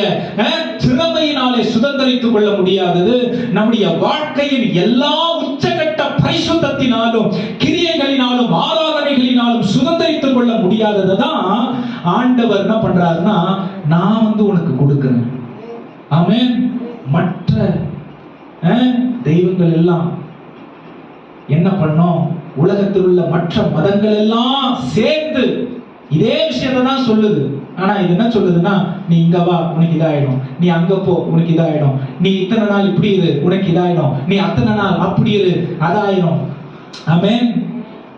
திறமையினாலே சுதந்தரித்துக் கொள்ள முடியாதது, நம்முடைய வாழ்க்கையின் எல்லா உச்சகட்ட பரிசுத்தத்தினாலும் கிரியைகளினாலும் ஆராதனைகளினாலும் சுதந்தரித்துக் கொள்ள முடியாததுதான் ஆண்டவர் என்ன பண்றாருன்னா, நான் உனக்கு கொடுக்கிறேன். ஆமென். மற்ற தெய்வங்கள் எல்லாம் என்ன பண்ணோம், உலகத்தில் உள்ள மற்ற மதங்கள் எல்லாம் சேர்ந்து இதே விஷயத்தை தான் சொல்லுது. ஆனா இது என்ன சொல்லுதுன்னா, நீ இங்க வா உனக்கு இதாயிடும், நீ அங்க போ உனக்கு இதாயிடும், நீ இத்தனை நாள் இப்படி இரு உனக்கு இதாயிடும், நீ அத்தனை நாள் அப்படி இரு அதாயிடும். ஆமென்.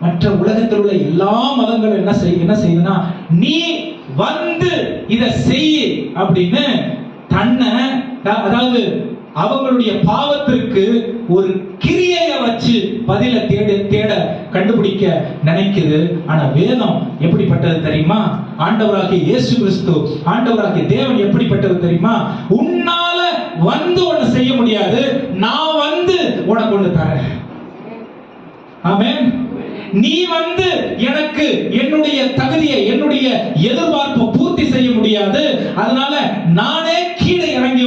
மற்ற உலகத்தில் உள்ள எல்லா மதங்களும் என்ன செய்யுதுன்னா, நீ இத செய் அப்படின்னு தன்னை, அதாவது அவங்களுடைய பாவத்திற்கு ஒரு கிரியையை வச்சு பதில தேட கண்டுபிடிக்க நினைக்குது. ஆனா வேதம் எப்படிப்பட்டது தெரியுமா? ஆண்டவராகிய இயேசு கிறிஸ்து, ஆண்டவராகிய தேவன் எப்படிப்பட்டது தெரியுமா? உன்னால ஒண்ணு செய்ய முடியாது, நான் உனக்கு ஒண்ணு தரேன். ஆமென். நீ எனக்கு என்னுடைய தகுதியை, என்னுடைய எதிர்பார்ப்பை பூர்த்தி செய்ய முடியாது, அதனால நானே கீழே இறங்கி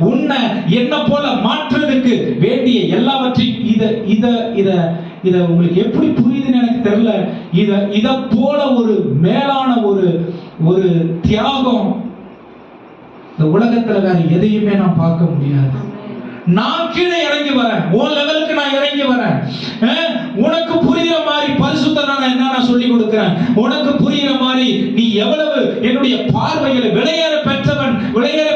உன்னை என்ன போல மாற்றுறதுக்கு வேண்டிய எல்லாவற்றையும் இத உங்களுக்கு எப்படி புரியுதுன்னு எனக்கு தெரியல. இத போல ஒரு மேலான ஒரு தியாகம் இந்த உலகத்துல வேற எதையுமே நான் பார்க்க முடியாது. நான் கீழே இறங்கி வரேன், உன் லெவலுக்கு நான் இறங்கி வரேன். உனக்கு புரியுற மாதிரி பரிசுத்தனா நான் சொல்லி கொடுக்கிறேன். உனக்கு புரியுற மாதிரி நீ எவ்வளவு என்னுடைய பார்வைகளை விலையேற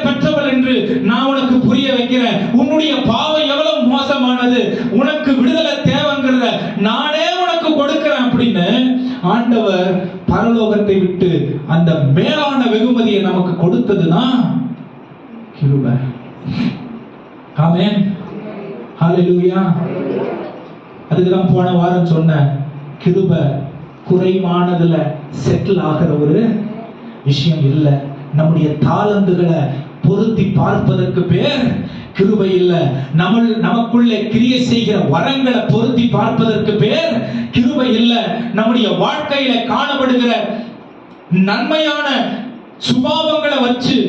பெற்றவள் என்று நான் உனக்கு புரிய வைக்கிறேன். உன்னுடைய பாவம் எவ்வளவு மோசமானது, உனக்கு விடுதலை தேவைங்கிறத நானே உனக்கு கொடுக்கிறேன் அப்படின்னு ஆண்டவர் பரலோகத்தை விட்டு அந்த மேலான வெகுமதியை நமக்கு கொடுத்ததுன்னா கிருபை. ஆமென். ஹல்லேலூயா. அதுக்குதான் போன வாரம் சொன்ன, கிருபை குறைவானதுல செட்டில் ஆகிற ஒரு விஷயம் இல்லை. நம்முடைய தாளந்துகளை பொருத்தி பார்ப்பதற்கு பேர் கிருபை இல்ல. நமக்குள்ளே கிரியை செய்கிற வரங்களை பொருத்தி பார்ப்பதற்கு பேர் கிருபை இல்ல. நம்முடைய வாழ்க்கையில காணப்படுகிற நன்மையான சுபாவங்களை வச்சு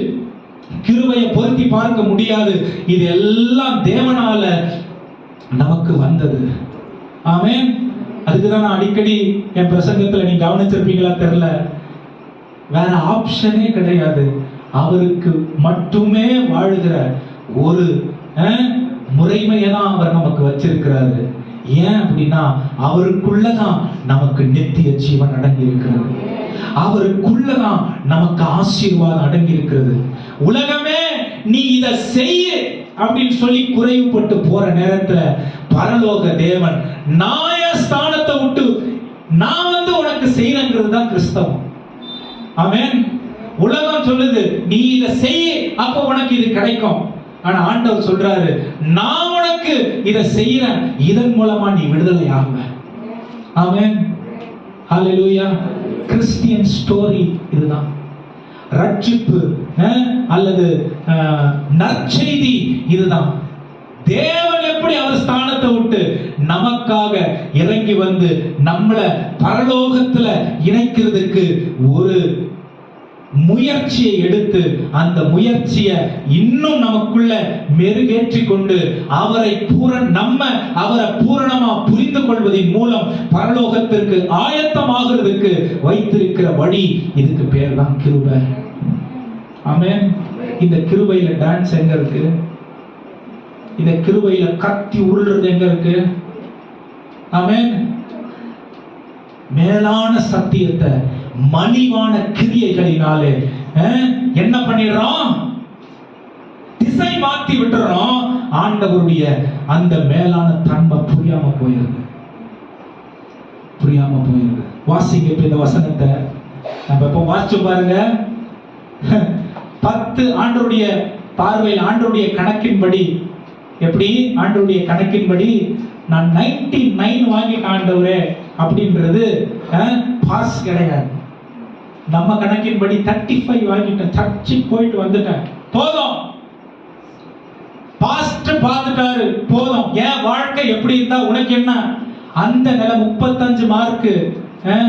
கிருபையை பொருத்தி பார்க்க முடியாது. இது எல்லாம் தேவனால நமக்கு வந்தது. ஆமென். அதுக்குதான் நான் அடிக்கடி என் பிரசங்கத்துல நீங்க கவனிச்சிருப்பீங்களா தெரியல, வேற ஆப்ஷனே கிடையாது. அவருக்கு மட்டுமே வாழுகிற ஒரு முறைமையை தான் அவர் நமக்கு வச்சிருக்கிறாரு. ஏன் அப்படின்னா அவருக்குள்ளதான் நமக்கு நித்திய ஜீவன் அடங்கி இருக்கிறது, அவருக்குள்ளதான் நமக்கு ஆசீர்வாதம் அடங்கி இருக்கிறது. உலகமே நீ இத செய்ய அப்படின்னு சொல்லி குறைவுபட்டு போற நேரத்துல பரலோக தேவன் நியாயஸ்தானத்தை விட்டு நான் உனக்கு செய்யறங்கிறது தான் கிறிஸ்தவம். ஆமென். உலகம் சொல்லுது நீ இதை செய், அப்ப உனக்கு இது கிடைக்கும். ஆனா ஆண்டவர் சொல்றாரு, நான் உனக்கு இதை செய்யறேன், இதன் மூலமா நீ விடுதலை ஆகுவ. ஆமென், ஹalleluya. கிறிஸ்டியன் ஸ்டோரி இதுதான். ரட்சிப்பு அல்லது நற்செய்தி இதுதான். தேவன் எப்படி அவர் ஸ்தானத்தை விட்டு நமக்காக இறங்கி வந்து நம்மளை பரலோகத்துல இணைக்கிறதுக்கு ஒரு முயற்சியை எடுத்து, அந்த முயற்சியை இன்னும் நமக்குள்ள மெருகேற்றி கொண்டு அவரை பூரணமா புரிந்து கொள்வதன் மூலம் பரலோகத்திற்கு ஆயத்தமாகிறதுக்கு வைத்திருக்கிற வழி. இதுக்கு பேர் தான் கிருபை. ஆமென். இந்த கிருபையில டான்ஸ் எங்க இருக்கு? இந்த கிருபையில கத்தி உருள்றது எங்க இருக்கு? ஆமென். மேலான சத்தியத்தை மலிவான கிரியைகளினாலே என்ன பண்ணிடுறோம்? திசை மாத்தி விட்டுறோம். ஆண்டவருடைய அந்த மேலான தன்மை புரியாம போயிருது. வாசிங்க இந்த வசனத்தை. நம்ம இப்ப வாசிச்சு பாருங்க. 10 ஆண்டவருடைய பார்வையில், ஆண்டவருடைய கணக்கின்படி, எப்படி ஆண்டவருடைய கணக்கின்படி நான் 99 வாங்கிட்டேன் ஆண்டவரே அப்படின்றது பாஸ் கிடையாது. நம்ம கணக்கின்படி 35 வாங்கிட்டேன், சர்ச்சு போயிட்டு வந்துட்டேன், போதும், பாஸ்ட் பார்த்துட்டாரு, போதும். என் வாழ்க்கை எப்படி இருந்தா உனக்கு என்ன? அந்த நிலை 35 மார்க்கு,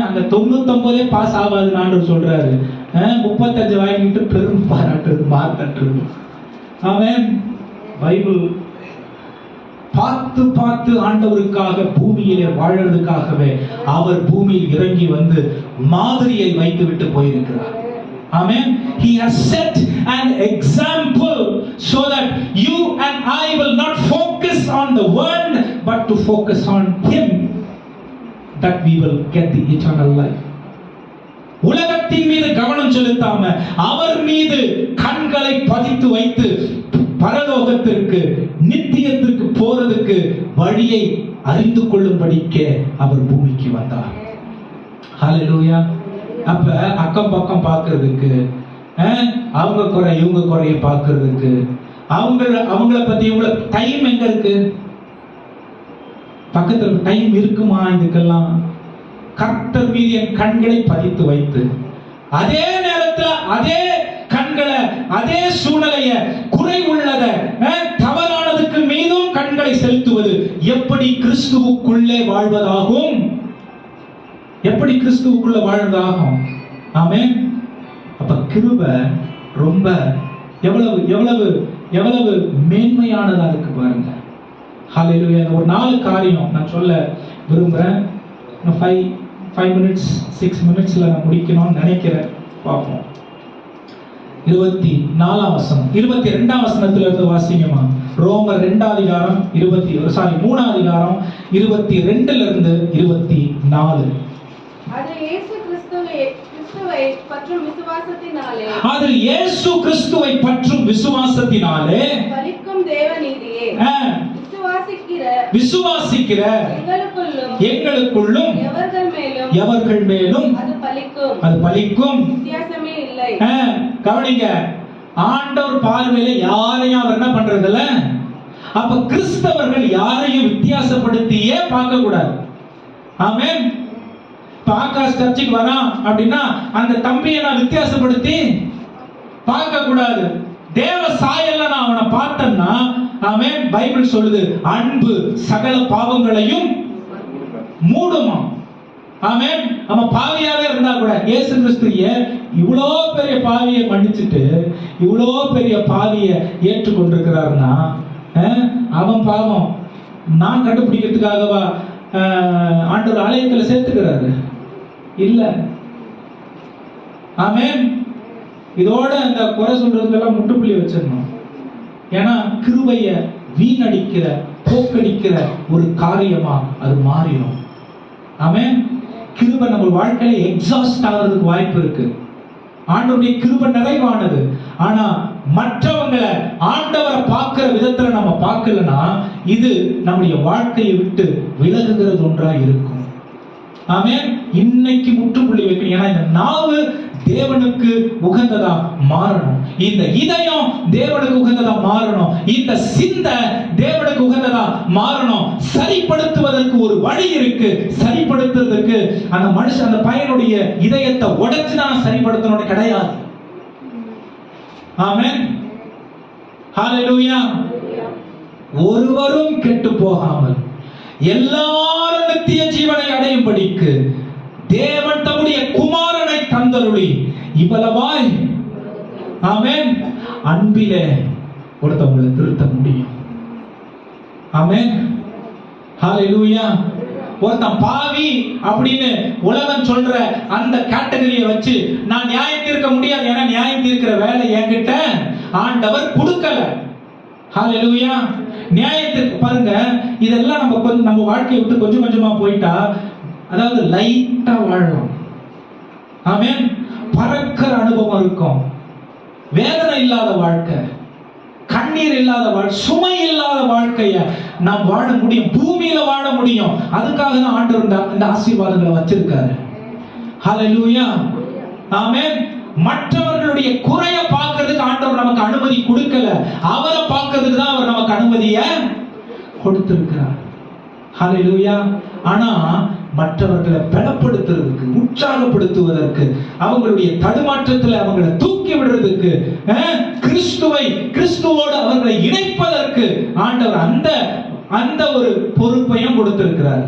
அந்த 99 பாஸ் ஆகாதுன்னு ஆண்டவர் சொல்றாரு. 35 வாங்கிட்டு பெரும் பாராட்டுறது, மார்க் தட்டுறது. அவன் பைபிள் பார்த்து ஆண்டவருக்காக பூமியிலே வாழறதுக்காகவே அவர் பூமியில் இறங்கி வந்து மாதிரியை வைத்து விட்டு போயிருக்கிறார். Amen. He has set an example so that you and I will not focus on the world but to focus on him, that we will get the eternal life. உலகத்தின் மீது கவனம் செலுத்தாம அவர் மீது கண்களை பதித்து வைத்து பரலோகத்திற்கு, நித்தியத்திற்கு போறதுக்கு வழியை அறிந்து கொள்ளும்படிக்கு அவர் பூமிக்கு வந்தார். ஹalleluya. அப்ப அக்கம் பக்கம் பார்க்கிறதுக்கு, அவங்க குறை இவங்க குறைய பார்க்கிறதுக்கு, அவங்கள பத்தி இவங்களுக்கு டைம் எங்க இருக்கு? பக்கத்துல டைம் இருக்குமா இதுக்கெல்லாம்? கர்த்தர் மீது என் கண்களை பதித்து வைத்து, அதே நேரத்துல அதே கண்களை, அதே சூழ்நிலைய, குறை உள்ளத, தவறானதுக்கு மீதும் கண்களை செலுத்துவது எப்படி கிறிஸ்துவுக்குள்ளே வாழ்வதாகும்? எப்படி கிறிஸ்துவுக்குள்ள வாழ்வதாகும்? ஆமென். அப்ப கிருபை ரொம்ப எவ்வளவு எவ்வளவு எவ்வளவு மேன்மையானதா இருக்கு பாருங்க. ஹalleluya. ஒரு 4 காரியம் நான் சொல்ல விரும்புறேன். 5 minutes 6 minutesல நான் முடிக்கணும்னு நினைக்கிறேன். பார்ப்போம். 24 வசனம், 22 வசனத்துல இருந்து வாசிங்கம்மா. ரோமர் 2 அதிகாரம் 3 அதிகாரம் 22ல இருந்து 24. அது இயேசு கிறிஸ்துவை பற்றும் விசுவாசத்தினாலே, அது இயேசு கிறிஸ்துவை பற்றும் விசுவாசத்தினாலே பலிக்கும் தேவநீதியே விசுவாசிக்கிற எங்களுக்குள்ளும் எவர்கள் மேலும் அது பலிக்கும். வித்தியாசமே இல்லை. கவனிங்க, ஆண்டவர் பார்வையில யாரையும் அவர் என்ன பண்றதில்ல. அப்ப கிறிஸ்தவர்கள் யாரையும் வித்தியாசப்படுத்தியே பார்க்க கூடாது. ஆமென். ஆகாஷ் சர்ச்சுக்கு வரான் அப்படின்னா அந்த தம்பியை நான் வித்தியாசப்படுத்தி பார்க்க கூடாது. தேவ சாயல்ல நான் அவனை பார்த்தேன்னா, ஆமென், பைபிள் சொல்லுது அன்பு சகல பாவங்களையும் மூடுமா. ஆமென். அவன் பாவியாவே இருந்தா கூட இயேசு கிறிஸ்து இவ்வளோ பெரிய பாவியை மன்னிச்சுட்டு இவ்வளோ பெரிய பாவியை ஏற்றுக்கொண்டிருக்கிறார்னா, அவன் பாவம் நான் கண்டுபிடிக்கிறதுக்காகவா ஆண்டவர் ஆலயத்தில் சேர்த்துக்கிறாரு? இல்ல. ஆமென். இதோட அந்த குறை சொல்றதுக்கெல்லாம் முட்டுப்புள்ளி வச்சிடணும். ஏன்னா கிருபைய வீணடிக்கிற, போக்கடிக்கிற ஒரு காரியமா அது மாறிடும். ஆமென். கிருபை நம்ம வாழ்க்கையில எக்ஸாஸ்ட் ஆகிறதுக்கு வாய்ப்பு இருக்கு. ஆண்டவருடைய கிருபை நிறைவானது. ஆனா மற்றவங்களை ஆண்டவரை பார்க்கிற விதத்துல நம்ம பார்க்கலனா இது நம்முடைய வாழ்க்கையை விட்டு விலகுகிறது ஒன்றா இருக்கும். ஆமென். இன்னைக்கு முற்றுப்புள்ளி வைக்கணும். ஏன்னா இந்த நாவு தேவனுக்கு உகந்ததா மாறணும். இந்த இதயம் தேவனுக்கு உகந்ததா மாறணும். இந்த சிந்தை தேவனுக்கு உகந்ததா மாறணும். சரிப்படுத்துவதற்கு ஒரு வழி இருக்கு. சரிப்படுத்துறதுக்கு அந்த மனுஷன், அந்த பையனுடைய இதயத்தை உடைச்சு நான் சரிப்படுத்தணும் கிடையாது. ஆமென், ஹalleluya. ஒருவரும் கெட்டு போகாமல் எல்லாரும் நித்திய ஜீவனை அடையும்படிக்கு தேவன் தம்முடைய குமாரனை தந்தருளி இவ்வளவாய், ஆமென், அன்பிலே ஒருத்தவங்களை திருத்த முடியும். ஆமென், ஹalleluya. ஒருத்தன் பாவி அப்படின்னு உலகம் சொல்ற அந்த கேட்டகரியை வச்சு நான் நியாயம் தீர்க்க முடியாது. ஏன்னா நியாயம் தீர்க்கிற வேலை என்கிட்ட ஆண்டவர் கொடுக்கல. ஹalleluya. நியாயத்துக்கு பாருங்க, இதெல்லாம் நம்ம வாழ்க்கையை விட்டு கொஞ்சம் கொஞ்சமா போயிட்டா, அதாவது லைட்டா வாழலாம். ஆமென். பறக்கிற அனுபவம் இருக்கும். வேதனை இல்லாத வாழ்க்கை, கண்ணீர் இல்லாத வாழ்க்கை, சுமை இல்லாத வாழ்க்கைய நாம் வாழ முடியும். பூமியில வாழ முடியும். அதுக்காக தான் ஆண்டவர் இந்த ஆசீர்வாதங்களை வச்சிருக்காரு. ஹalleluya. ஆமென். மற்றவர்களுடைய குறைய பார்க்கிறதுக்கு ஆண்டவர் நமக்கு அனுமதி கொடுக்கல. அவரை பார்க்கிறதுக்கு தான் அவர் நமக்கு அனுமதியை கொடுத்திருக்கிறார். ஹalleluya. ஆனா மற்றவர்களை பலப்படுத்துறதுக்கு, உற்சாகப்படுத்துவதற்கு, அவங்களுடைய தடுமாற்றத்தில் அவங்களை தூக்கி விடுறதுக்கு, கிறிஸ்துவோடு அவர்களை இணைப்பதற்கு ஆண்டவர் அந்த ஒரு பொறுப்பையும் கொடுத்திருக்கிறார்.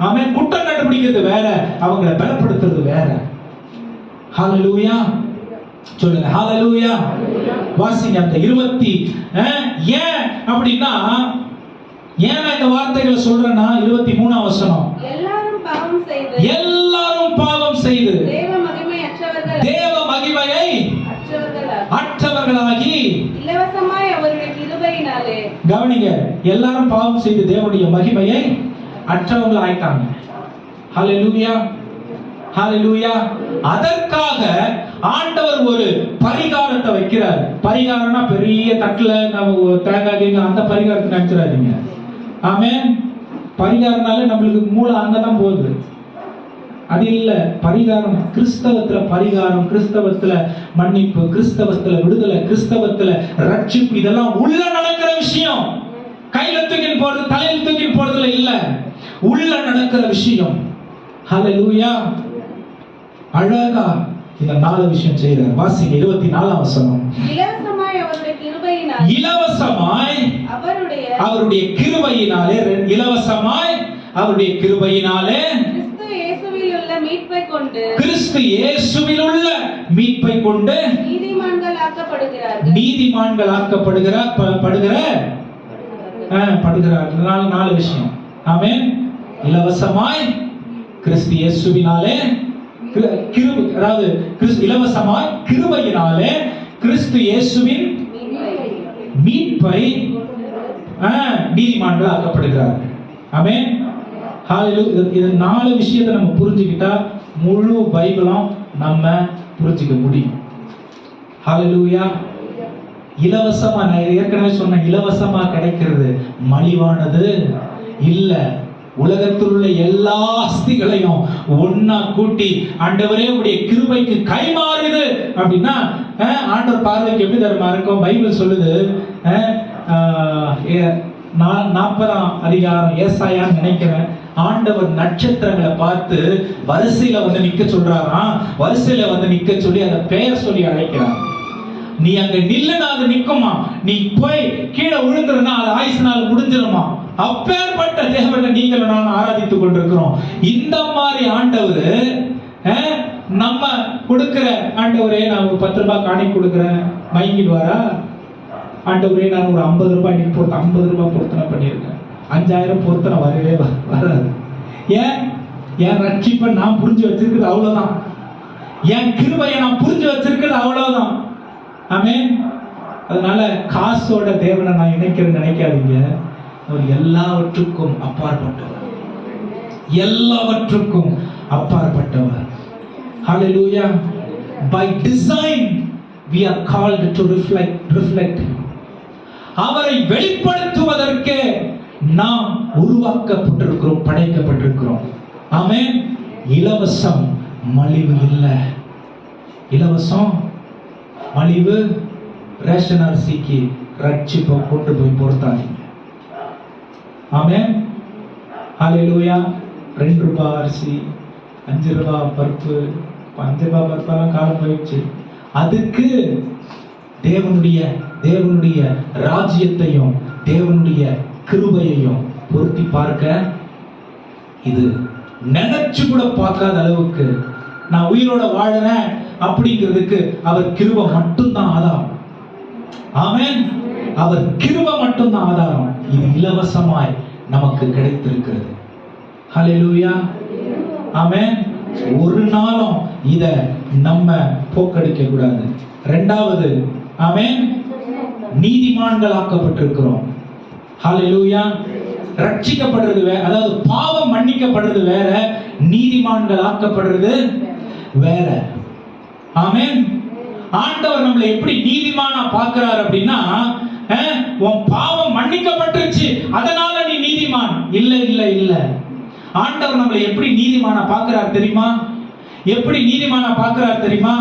ஆமென். குற்றம் கண்டுபிடிக்கிறது வேற, அவங்களை பலப்படுத்துறது வேற. ஹalleluya. சொல்லுங்க ஹalleluya. வாசிங்க அந்த 20. ஏன் அப்படின்னா, ஏன் இந்த வார்த்தைகளை சொல்றேன்னா 23ஆம் வசனம், எல்லாரும் பாவம் செய்து தேவ மகிமையை அற்றவர்களாகி இலவசமாய் அவருடைய கிருபையினாலே, கவனிங்க, எல்லாரும் பாவம் செய்து தேவனுடைய மகிமையை அற்றவர்கள் ஆயிட்டாங்க. ஹalleluya, ஹalleluya. அதற்காக ஆண்டவர் ஒரு பரிகாரத்தை வைக்கிறார். பரிகாரம்னா பெரிய தட்டுல நம்ம தேங்காய் அந்த பரிகாரத்தை நினைச்சிடாதீங்க. ஆமென். பரிகாரம்னால நம்மளுக்கு மூளை அங்கதான் போகுது. அது இல்ல. பரிகாரம் கிறிஸ்தவத்துல, பரிகாரம் கிறிஸ்தவத்துல மன்னிப்பு, கிறிஸ்தவத்துல விடுதலை, கிறிஸ்தவத்துல ரட்சிப்பு, இதெல்லாம் உள்ள நடக்கிற விஷயம். கையில தூக்கி போறது, தலையில தூக்கி போறதுல இல்ல, உள்ள நடக்கிற விஷயம். ஹalleluya. அழகா இந்த 4 விஷயம் செய்றார். வாசிங்க 24ஆம் வசனம். இலவசமாய் அவருடைய கிருபையினாலே, இலவசமாய் அவருடைய கிருபையினாலே, இலவசமாய் அவருடைய கிருபையினாலே கிறிஸ்து இயேசுவில் உள்ள மீட்பை கொண்டு நீதிமான்கள் ஆக்கப்படுகிறார்கள். 4 விஷயம். ஆமென். இலவசமாய் கிறிஸ்து இயேசுவினாலே, அதாவது இலவசமாய் கிருபையினாலே கிறிஸ்து இயேசுவின் மீட்பை நீதிமான்கள் ஆக்கப்படுகிறார்கள். ஆமென். இது 4 விஷயத்தை நம்ம புரிஞ்சுக்கிட்டா முழு பைபிளும் நம்ம புரிஞ்சுக்க முடியும். ஹalleluya. இலவசமா, நான் ஏற்கனவே சொன்ன, இலவசமா கிடைக்கிறது மலிவானது இல்ல. உலகத்தில் உள்ள எல்லா ஆஸ்திகளையும் ஒன்னா கூட்டி ஆண்டவரே உடைய கிருபைக்கு கைமாறுது அப்படின்னா ஆண்டவர் பார்வைக்கு எப்படி தருமா இருக்கும்? பைபிள் சொல்லுது, 40ஆம் அதிகாரம் ஏசாயான்னு நினைக்கிறேன், ஆண்டவர் நட்சத்திரங்களை பார்த்து வரிசையில வந்து நிக்க சொல்றாராம். வரிசையில வந்து நிக்க சொல்லி அதை பெயர் சொல்லி அழைக்கிறார். நீ அங்க நில்லுனா அது நிக்குமா, நீ போய் கீழே விழுந்துருனா அது ஆயுசுனால முடிஞ்சிருமா. அப்பேற்பட்ட தேவனை நீங்கள் நான் ஆராதித்துக் கொண்டிருக்கிறோம். இந்த மாதிரி ஆண்டவர் நம்ம கொடுக்கிற, ஆண்டவரே நான் ஒரு 10 ரூபாய் காணி கொடுக்கிறேன் மயங்கிடுவாரா? ஆண்டவரே நான் ஒரு 50 ரூபாய் இன்னைக்கு போட்டு 50 ரூபாய் பொருத்தனை பண்ணியிருக்கேன், 5000 பொருத்தனை வரவே வராது. என் ரட்சிப்பை நான் புரிஞ்சு வச்சிருக்கிறது அவ்வளவுதான். என் கிருபையை நான் புரிஞ்சு வச்சிருக்கிறது அவ்வளவுதான். ஆமென். அதனால காசோட தேவனை நான் இணைக்கிறேன்னு நினைக்காதீங்க. அவர் எல்லாவற்றுக்கும் அப்பாற்பட்டவர், எல்லாவற்றுக்கும் அப்பாற்பட்டவர். ஹalleluya. By design we are called to reflect him. அவரை வெளிப்படுத்துவதற்கு நாம் உருவாக்கப்பட்டிருக்கிறோம், படைக்கப்பட்டிருக்கிறோம். ஆமென். இலவசம், மலிவு இல்லை. இலவசம், மலிவு, ரேஷன் அரிசிக்கு ரட்சிப்பை கொண்டு போய் பொறுத்தாதீங்க. ஆமென். ஹல்லேலூயா. 2 ரூபாய் அரிசி, 5 ரூபாய் பருப்பு, 5 ரூபாய் பருப்பெல்லாம் காலம் போயிடுச்சு. அதுக்கு தேவனுடைய ராஜ்யத்தையும் தேவனுடைய கிருபையையும் பொருத்தி பார்க்க, இது நினைச்சு கூட பார்க்காத அளவுக்கு நான் உயிரோட வாழறேன் அப்படிங்கிறதுக்கு அவர் கிருபை மட்டும்தான் ஆதாரம். ஆமென். அவர் கிருபை மட்டும்தான் ஆதாரம். இது இலவசமாய் நமக்கு கிடைத்திருக்கிறது. ஹல்லேலூயா. ஆமென். ஒரு நாளும் இத நம்ம போக்கடிக்க கூடாது. இரண்டாவது, ஆமென், நீதிமான்களாக்கப்பட்டிருக்கிறோம். ஹல்லேலூயா. ரட்சிக்கப்படுறது வேற, அதாவது பாவம் மன்னிக்கப்படுறது வேற, நீதிமான்களாக்கப்படுறது வேற. ஆமென். ஆண்டவர் நம்மளை எப்படி நீதிமானா பார்க்கிறார் அப்படின்னா, உன் பாவம் மன்னிக்கப்பட்டுருச்சு அதனால நீ நீதிமான் இல்ல இல்ல இல்ல. ஆண்டவர் நம்மளை எப்படி நீதிமானா பார்க்கிறார் தெரியுமா? எப்படி நீதிமானா பார்க்கிறார் தெரியுமா?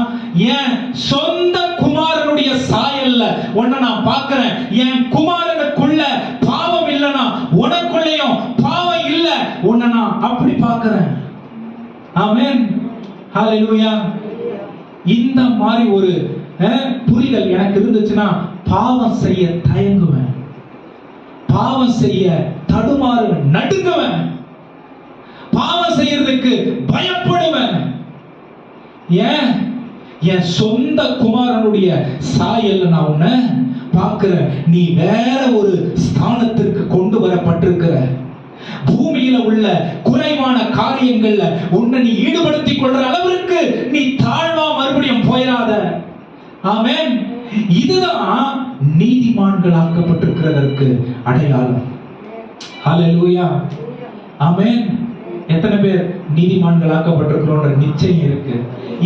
என் சொந்த குமாரனுடைய சாயல்ல உன்னை நான் பார்க்கிறேன். என் குமாரனுக்குள்ள பாவம் இல்லனா உனக்குள்ளேயும் பாவம் இல்ல, உன்னை நான் அப்படி பார்க்கிறேன். ஆமென். ஹல்லேலூயா. இந்த மாதிரி ஒரு புரிதல் எனக்கு இருந்துச்சுன்னா பாவம் செய்ய தயங்குவேன், பாவம் செய்ய தடுமாறுவேன், நடுங்குவேன், பாவம் செய்யறதுக்கு பயப்படுவேன். ஏன்? என் சொந்த குமாரனுடைய சாயல்ல நான் உன்னை பார்க்கிறேன். நீ வேற ஒரு ஸ்தானத்திற்கு கொண்டு வரப்பட்டிருக்கிற. பூமியில உள்ள குறைவான காரியங்கள்ல உன்னை நீ ஈடுபடுத்திக் கொள்ற அளவிற்கு நீ தாழ்வா மறுபடியும் போயிடாத. ஆமென். இதுதான் நீதிமான்களாக்கப்பட்டிருக்கிறதற்கு அடையாளம். ஹல்லேலூயா. ஆமென். எத்தனை பேர் நீதிமான்களாக்கப்பட்டிருக்கிறோன்ற நிச்சயம் இருக்கு.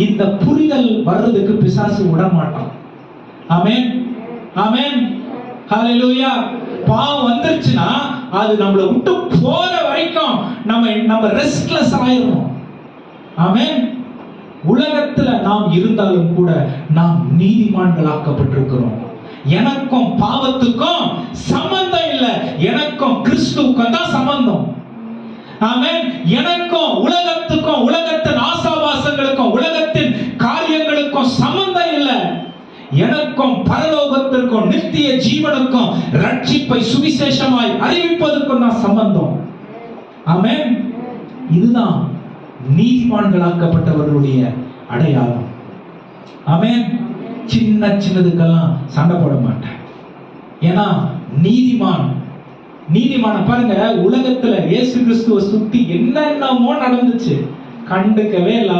இந்த புரிதல் வர்றதுக்கு பிசாசு விட மாட்டான். ஆமென். ஆமென். ஹல்லேலூயா. பாவம் வந்துருச்சுன்னா அது நம்மளை விட்டு போற வரைக்கும் நம்ம ரெஸ்ட்லெஸ் ஆயிரும். ஆமென். உலகத்துல நாம் இருந்தாலும் கூட நாம் நீதிமான்களாக்கப்பட்டிருக்கிறோம். எனக்கும் பாவத்துக்கும் சம்பந்தம் இல்லை, எனக்கும் கிறிஸ்துவுக்கும் தான் சம்பந்தம். ஆமென். எனக்கும் உலகத்துக்கும், உலகத்தின் ஆசாபாசங்களுக்கும், உலகத்தின் காரியங்களுக்கும் சம்பந்தம் இல்லை. எனக்கும் பரலோகத்திற்கும் நித்திய ஜீவனுக்கும் ரட்சிப்பை சுவிசேஷமாய் அறிவிப்பதற்கும் தான் சம்பந்தம். ஆமென். இதுதான் நீதிமான்களாக்கப்பட்டவர்களுடைய அடையாளம். ஆமென். சின்னதுக்கெல்லாம் சண்டை போட மாட்டேன். ஏன்னா நீதிமான பாருங்க, உலகத்துல இயேசு கிறிஸ்துவை சுத்தி என்னென்னமோ நடந்துச்சு, கண்டுக்கவே இல்ல.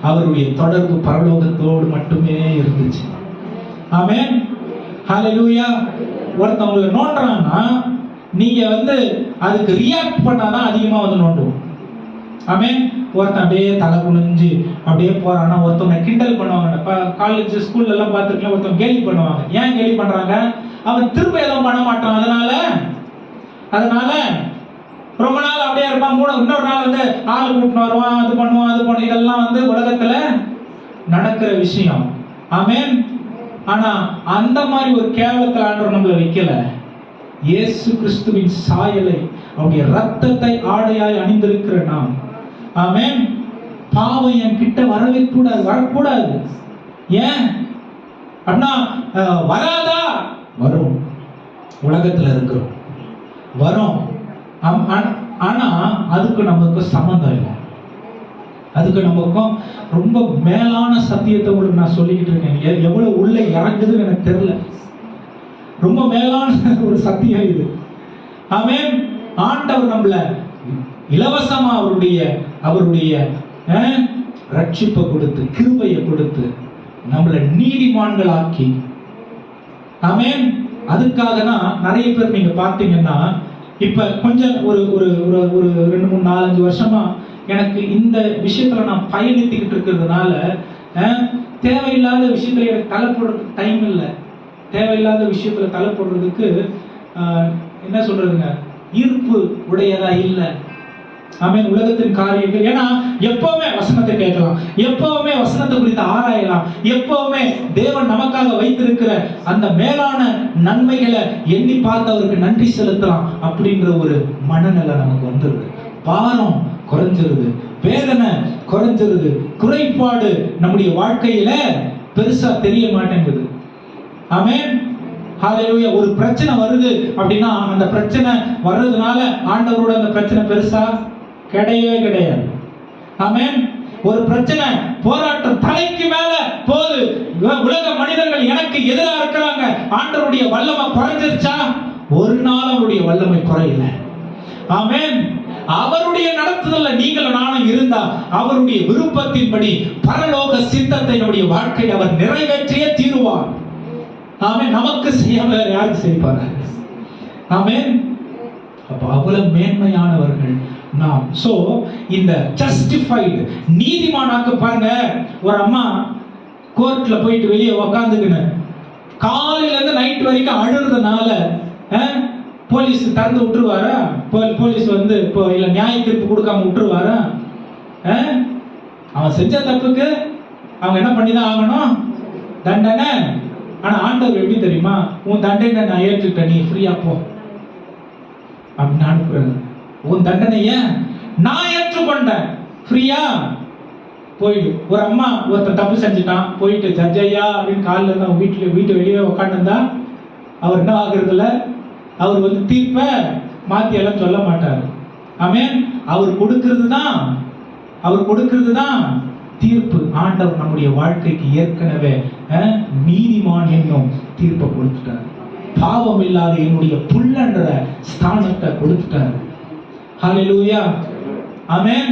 அவருடைய தொடர்பு பரலோகத்தோடு மட்டுமே இருந்துச்சு. ஆமென். ஹல்லேலூயா. ஒருத்தவங்களை நோண்டுறாங்கன்னா நீங்க அதுக்கு ரியாக்ட் பண்ணாதான் அதிகமா நோண்டுவோம். ஆமென். ஒருத்தன் அப்படியே தலை குனிஞ்சு அப்படியே போறான்னா ஒருத்தவங்க கிண்டல் பண்ணுவாங்க. காலேஜ் ஸ்கூல்ல எல்லாம் பார்த்துருக்கலாம், ஒருத்தவங்க கேலி பண்ணுவாங்க. ஏன் கேலி பண்றாங்க? அவன் திரும்ப எதுவும் பண்ண மாட்டான். அதனால ரொம்ப நாள் அப்படியே இருப்பான். இன்னொரு நாள் ஆள் கூட்டின்னு வருவான், அது பண்ணுவான். இதெல்லாம் உலகத்துல நடக்கிற விஷயம். ஆமென். ஆனா அந்த மாதிரி ஒரு கேவலத்தில் ஆண்டவர் நம்மளை வைக்கல. இயேசு கிறிஸ்துவின் சாயலை, அவருடைய ரத்தத்தை ஆடையாய் அணிந்திருக்கிற நாம், ஆமென், பாவம் என் கிட்ட வரக்கூடாது. ஏன் அப்படின்னா வராதா? வரும். உலகத்துல இருக்கிறோம், வரும். ஆனா அதுக்கு நமக்கு சம்பந்தம் இல்லை. அதுக்கு நமக்கும் ரொம்ப மேலான சத்தியத்தை உங்களுக்கு நான் சொல்லிக்கிட்டு இருக்கேன். எவ்வளவு உள்ள இறங்குதுன்னு எனக்கு தெரியல. ரொம்ப மேலான ஒரு சத்தியம் இது. ஆமென். ஆண்டவர் நம்மள இலவசமா அவருடைய ரட்சிப்பை கொடுத்து, கிருபையை கொடுத்து நம்மளை நீதிமான்களாக்கி, ஆமென். அதுக்காக தான் நிறைய பேர் நீங்க பார்த்தீங்கன்னா இப்ப கொஞ்சம் ஒரு 2, 3, 4, 5 வருஷமா எனக்கு இந்த விஷயத்துல நான் பயணித்துக்கிட்டு இருக்கிறதுனால தேவையில்லாத விஷயத்துல எனக்கு தலை போடுறதுக்கு டைம் இல்லை. தேவையில்லாத விஷயத்துல தலை போடுறதுக்கு என்ன சொல்றதுங்க, ஈர்ப்பு உடையதா இல்லை. ஆமென். உலகத்தின் காரியங்கள், ஏன்னா எப்பவுமே வசனத்தை கேட்கலாம், எப்பவுமே வசனத்தை குறித்து ஆராயலாம், எப்பவுமே தேவன் நமக்காக வைத்திருக்கிற அந்த மேலான நன்மைகளை எண்ணி பார்த்து அவருக்கு நன்றி செலுத்தலாம் அப்படின்ற ஒரு மனநிலை நமக்கு வந்துருது. பாரம் குறைஞ்சிருது, வேதனை குறைஞ்சிருது, குறைபாடு நம்முடைய வாழ்க்கையில பெருசா தெரிய மாட்டேங்குது. ஆமென். ஹalleluya. ஒரு பிரச்சனை வருது அப்படின்னா அந்த பிரச்சனை வர்றதுனால ஆண்டவரோட அந்த பிரச்சனை பெருசா கிடையவே கிடையாது. ஆமென். ஒரு பிரச்சனை போராட்டம் தலைக்கு மேல போது, உலக மனிதர்கள் எனக்கு எதிராக இருக்கிறாங்க, ஆண்டவருடைய வல்லமை குறைஞ்சிருச்சா? ஒரு நாள் அவருடைய வல்லமை குறையல. ஆமென். அவருடைய நடத்துதல்ல நீங்களும் நானும் இருந்தா அவருடைய விருப்பத்தின்படி பரலோக சித்தத்தை நம்முடைய வாழ்க்கையில் அவர் நிறைவேற்றியே தீருவார். ஆமென். நமக்கு செய்யாம வேற யாருக்கு செய்வார்? ஆமென். அப்ப அவ்வளவு மேன்மையானவர்கள் நாம். சோ இந்த ஜஸ்டிஃபைடு, நீதிமானாக்க பாருங்க. ஒரு அம்மா கோர்ட்ல போயிட்டு வெளியே உக்காந்துக்கின்னு காலையில இருந்து நைட் வரைக்கும் அழுறதுனால போலீஸ் திறந்து விட்டுருவாரா? போலீஸ் வந்து இப்போ இல்ல நியாய தீர்ப்பு கொடுக்காம விட்டுருவாரா? அவன் செஞ்ச தப்புக்கு அவங்க என்ன பண்ணிதான் ஆகணும்? தண்டனை. ஆனா ஆண்டவர் எப்படி தெரியுமா? உன் தண்டனை நான் ஏற்றுக்கிட்டேன், நீ ஃப்ரீயா போ அப்படின்னு அனுப்புறாரு. உன் தண்டனைய நான் ஏற்றுக்கொண்டேன், ஃப்ரீயா போயிடு. ஒரு அம்மா ஒருத்தர் தப்பு செஞ்சுட்டான், போயிட்டு ஜட்ஜையா அப்படின்னு காலில் இருந்தா வீட்டு வெளியே உட்காந்துருந்தா அவர் என்ன ஆகுறதுல, அவர் வந்து தீர்ப்ப மாத்தி எல்லாம் சொல்ல மாட்டார். ஆமென். அவர் கொடுக்கிறது தான் தீர்ப்பு. ஆண்டவர் நம்முடைய வாழ்க்கைக்கு ஏற்கனவே நீதிமான் என்னும் தீர்ப்பை கொடுத்துட்டார். பாவம் இல்லாத என்னுடைய புல்லன்ற ஸ்தானத்தை கொடுத்துட்டார். ஹalleluya. ஆமென்.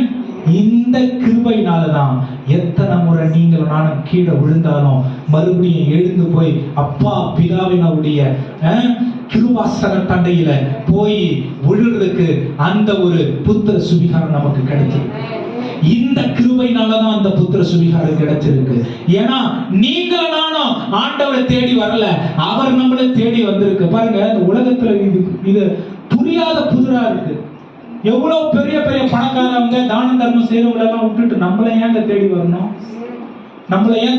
இந்த கிருபையினாலதான் எத்தனை முறை நீங்கள் நானும் கீழே விழுந்தாலும் மறுபடியும் எழுந்து போய் அப்பா பிதாவினுடைய கிருபாசன தண்டையில போய் விழுறதுக்கு அந்த ஒரு புத்திர சுவிகாரம் நமக்கு கிடைச்சிருக்கு. இந்த கிருபையினாலதான் அந்த புத்திர சுவிகாரம் கிடைச்சிருக்கு. ஏன்னா நீங்கள் நானும் ஆண்டவரை தேடி வரல, அவர் நம்மளை தேடி வந்திருக்கு. பாருங்க, இந்த உலகத்துல இது புரியாத புதிரா இருக்கு. எவ்வளவு பெரிய பெரிய பணக்காரவங்க தான தர்மம் செய்யறவங்க எல்லாம் விட்டுட்டு நம்மளை ஏன்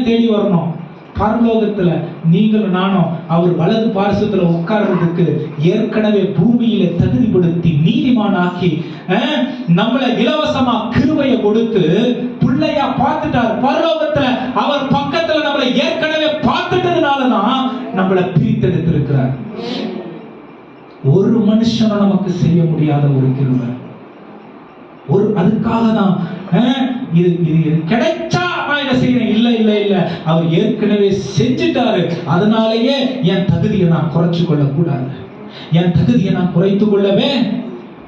தேடி வரணும்? பரலோகத்துல நீங்களும் நானும் அவர் வலது பார்சத்துல உட்கார்றதுக்கு ஏற்கனவே பூமியில தகுதிப்படுத்தி நீதிமானாக்கி நம்மளை இலவசமா கிருபையை கொடுத்து பிள்ளையா பார்த்துட்டார். பரலோகத்துல அவர் பக்கத்துல நம்மளை ஏற்கனவே பார்த்துட்டதுனாலதான் நம்மளை பிரித்தெடுத்திருக்கிறார். ஒரு மனுஷனும் நமக்கு செய்ய முடியாத ஒரு கிருபை. அதுக்காக தான் இது கிடைச்சா நான் இதை செய்யறேன். இல்ல அவர் ஏற்கனவே செஞ்சுட்டாரு. அதனாலேயே என் தகுதியை நான் குறைச்சு கொள்ள கூடாது, என் தகுதியை நான் குறைத்துக் கொள்ளவே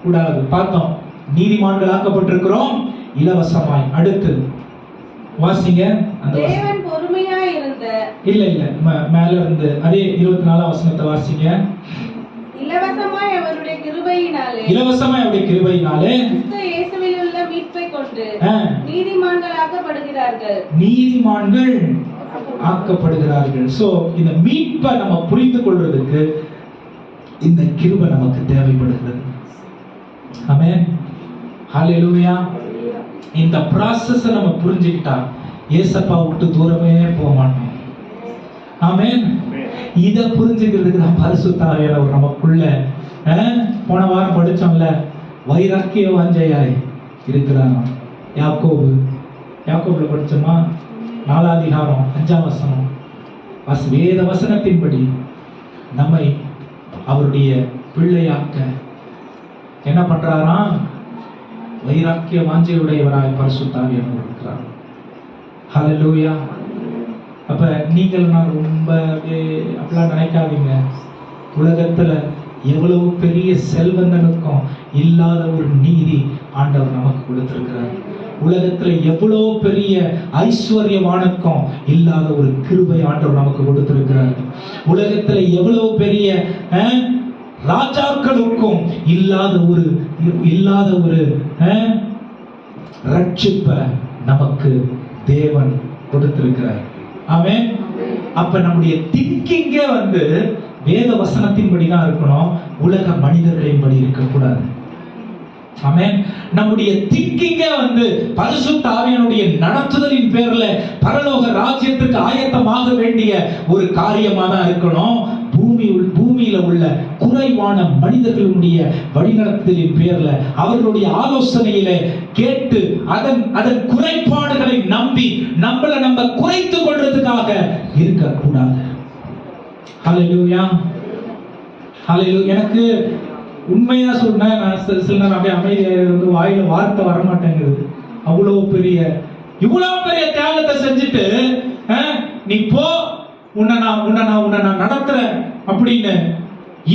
கூடாது. பார்த்தோம், நீதிமான்கள் ஆக்கப்பட்டிருக்கிறோம் இலவசமாய். அடுத்து வாசிங்க. அந்த தேவன் பொறுமையாய் இருந்த இல்ல மேல இருந்து அதே 24 வசனத்தை வாசிங்க. இலவசமாய் அவருடைய கிருபையினாலே இயேசுவில் உள்ள மீட்பை கொண்டு நீதிமான்கள் ஆக்கப்படுகிறார்கள். சோ இந்த மீட்பை நம்ம புரிந்து கொள்றதுக்கு இந்த கிருபை நமக்கு தேவைப்படுகிறது. ஆமென். ஹalleluya. இந்த process நம்ம புரிஞ்சுக்கிட்டா ஏசப்பா விட்டு தூரமே போக மாட்டோம். ஆமென். இத புரிஞ்சுக்கிறதுக்கு நம்ம பரிசுத்த ஆவியானவர் நமக்குள்ள போன வாரம் படிச்சோம்ல, வைராக்கிய வாஞ்சையாய் இருக்கிறாராம். யாக்கோபுல படிச்சோமா? 4 அதிகாரம் 5 வசனம். வேத வசனத்தின்படி நம்மை அவருடைய பிள்ளையாக்க என்ன பண்றாராம்? வைராக்கிய வாஞ்சையுடையவராய் பரிசுத்த ஆவியானவர் இருக்கிறார். ஹalleluya. அப்ப நீங்கள் நான் ரொம்ப அப்படிலாம் நினைக்காதீங்க. உலகத்துல எவ்வளவு பெரிய செல்வந்தனுக்கும் இல்லாத ஒரு நீதி ஆண்டவர் நமக்கு கொடுத்திருக்கிறார். உலகத்துல எவ்வளவு பெரிய ஐஸ்வர்யவானுக்கும் இல்லாத ஒரு கிருபை ஆண்டவர் நமக்கு கொடுத்திருக்கிறார். உலகத்துல எவ்வளவு பெரிய ராஜாக்களுக்கும் இல்லாத ஒரு ரட்சிப்பை நமக்கு தேவன் கொடுத்திருக்கிறார். ஆமென். அப்ப நம்முடைய திங்கிங்கே வேத வசனத்தின்படி தான் இருக்கணும், உலக மனிதர்களின்படி இருக்கக்கூடாது. ஆமென். நம்முடைய திங்கிங்கே பரிசுத்த ஆவியானுடைய நடத்துதலின் பேர்ல பரலோக ராஜ்யத்துக்கு ஆயத்தமாக வேண்டிய ஒரு காரியமா தான் இருக்கணும். பூமியில உள்ள குறைவான மனிதர்களுடைய வழிநடத்துதலின் பேர்ல அவர்களுடைய ஆலோசனையில கேட்டு அதன் குறைபாடுகளை நம்பி நம்ம குறைத்துக் கொள்றதுக்காக இருக்கக்கூடாது. ஹல்லேலூயா, ஹல்லேலூயா. எனக்கு உண்மையா சொன்னேன், நான் சில நேரம் அப்படியே அமைதியாக வாயில வார்த்தை வரமாட்டேங்கிறது. இவ்வளவு பெரிய தியாகத்தை செஞ்சுட்டு நீ போ, உன்னை நான் நடத்துறேன் அப்படின்னு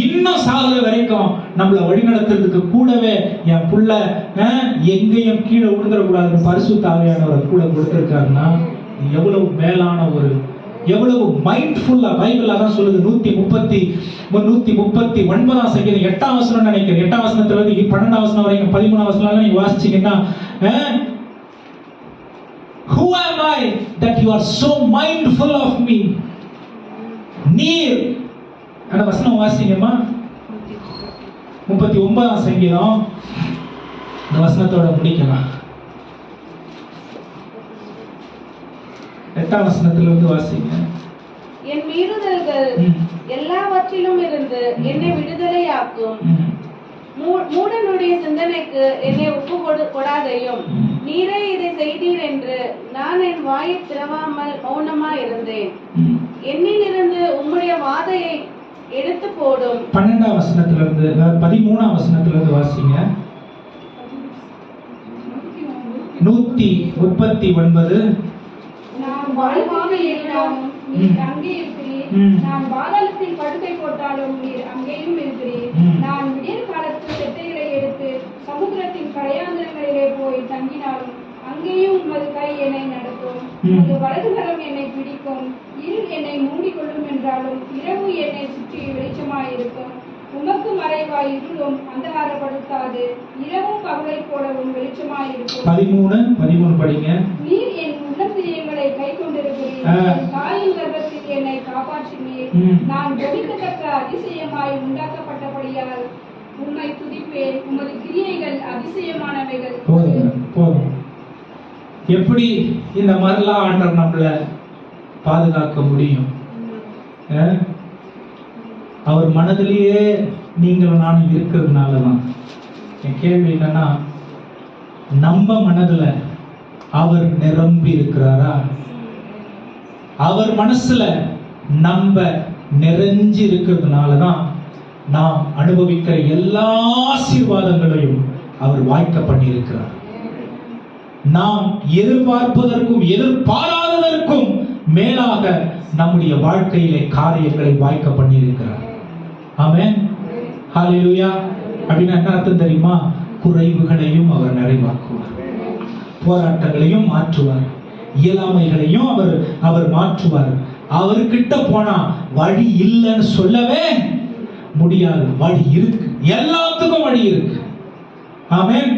இன்னும் சாகுற வரைக்கும் நம்மளை வழி நடத்துறதுக்கு கூடவே என் புள்ள எங்கேயும் கீழே விழுந்துடக்கூடாது பரிசுத்த ஆவியானவர் கூட கொடுத்திருக்காருன்னா எவ்வளவு மேலான எவ்வளவு மைண்ட்ஃபுல்லா. பைபிள் அதான் சொல்லுது. 139 சங்கீதம் 8ஆம் வசனம் நினைக்கிறேன். 8ஆம் வசனத்துல 12ஆம் வசனம் வரைக்கும் 13ஆம் வசனம் நீங்க வாசிச்சீங்கன்னா, who am I that you are so mindful of me? நீர் அந்த வசனம் வாசிங்கம்மா. 39ஆம் சங்கீதம் இந்த வசனத்தோட முடிக்கலாம். 8ஆம் வசனத்திலிருந்து வாசிங்க. என் மீறுதல்கள் எல்லாவற்றிலும் இருந்து என்னை விடுதலையாக்கும். மூடனுடைய சிந்தனைக்கு என்னை ஒப்பு கொடாதையும். நீரே இதை செய்தீர் என்று நான் என் வாயை திறவாமல் மௌனமாய் இருந்தேன். என்னிலிருந்து உம்முடைய வாதையை எடுத்து போடும். 12ஆம் வசனத்திலிருந்து 13ஆம் வசனத்திலிருந்து வாசிங்க. 139. நான் வாழ்வாக இருந்தாலும் நீர் அங்கே இருக்கிறீர். நான் பாதாளத்தில் படுக்கை போட்டாலும் நீர் அங்கேயும் இருக்கிறீர். நான் விடியற் காலத்தில் செட்டைகளை எடுத்து சமுத்திரத்தின் கரையாந்திரங்களிலே போய் தங்கினாலும் அங்கேயும் உமது கை என்னை நடத்தும். உமது வலதுகரம் என்னை பிடிக்கும். இருள் என்னை மூடிக்கொள்ளும் என்றாலும் இரவு என்னை சுற்றி வெளிச்சமாயிருக்கும். உமக்கு மறைவாய் இருளும் அந்தகாரப்படுத்தாது. இரவும் பகலை போலவும் வெளிச்சமாயிருக்கும். 13 படிங்க. நீர் என் உள்ளத்திரியங்களை கை கொண்டிருக்கிறீர். என் தாயின் கர்ப்பத்தில் என்னை காப்பாற்றினீர். நான் ஜெபிக்கத்தக்க அதிசயமாய் உண்டாக்கப்பட்டபடியால் உம்மை துதிப்பேன். உமது கிரியைகள் அதிசயமானவைகள். போதும். எப்படி இந்த மாதிரிலாம் ஆண்டவர் நம்மளை பாதுகாக்க முடியும்? அவர் மனதிலேயே நீங்களும் நானும் இருக்கிறதுனாலதான். என் கேள்வி என்னன்னா, நம்ம மனதுல அவர் நிரம்பி இருக்கிறாரா? அவர் மனசுல நம்ம நிறைஞ்சி இருக்கிறதுனாலதான் நாம் அனுபவிக்கிற எல்லா ஆசீர்வாதங்களையும் அவர் வாய்க்க பண்ணி இருக்கிறார். நாம் எதிர்பார்ப்பதற்கும் எதிர்பாராததற்கும் மேலாக நம்முடைய வாழ்க்கையிலே காரியங்களை வாய்க்க பண்ணி இருக்கிறார். ஆமென், ஹல்லேலூயா. அப்படின்னா என்ன அர்த்தம் தெரியுமா? குறைவுகளையும் அவர் நிறைவாக்குவார், போராட்டங்களையும் மாற்றுவார், இயலாமைகளையும் அவர் மாற்றுவார். அவர்கிட்ட போனா வழி இல்லைன்னு சொல்லவே முடியாது. வழி இருக்கு, எல்லாத்துக்கும் வழி இருக்கு. ஆமென்,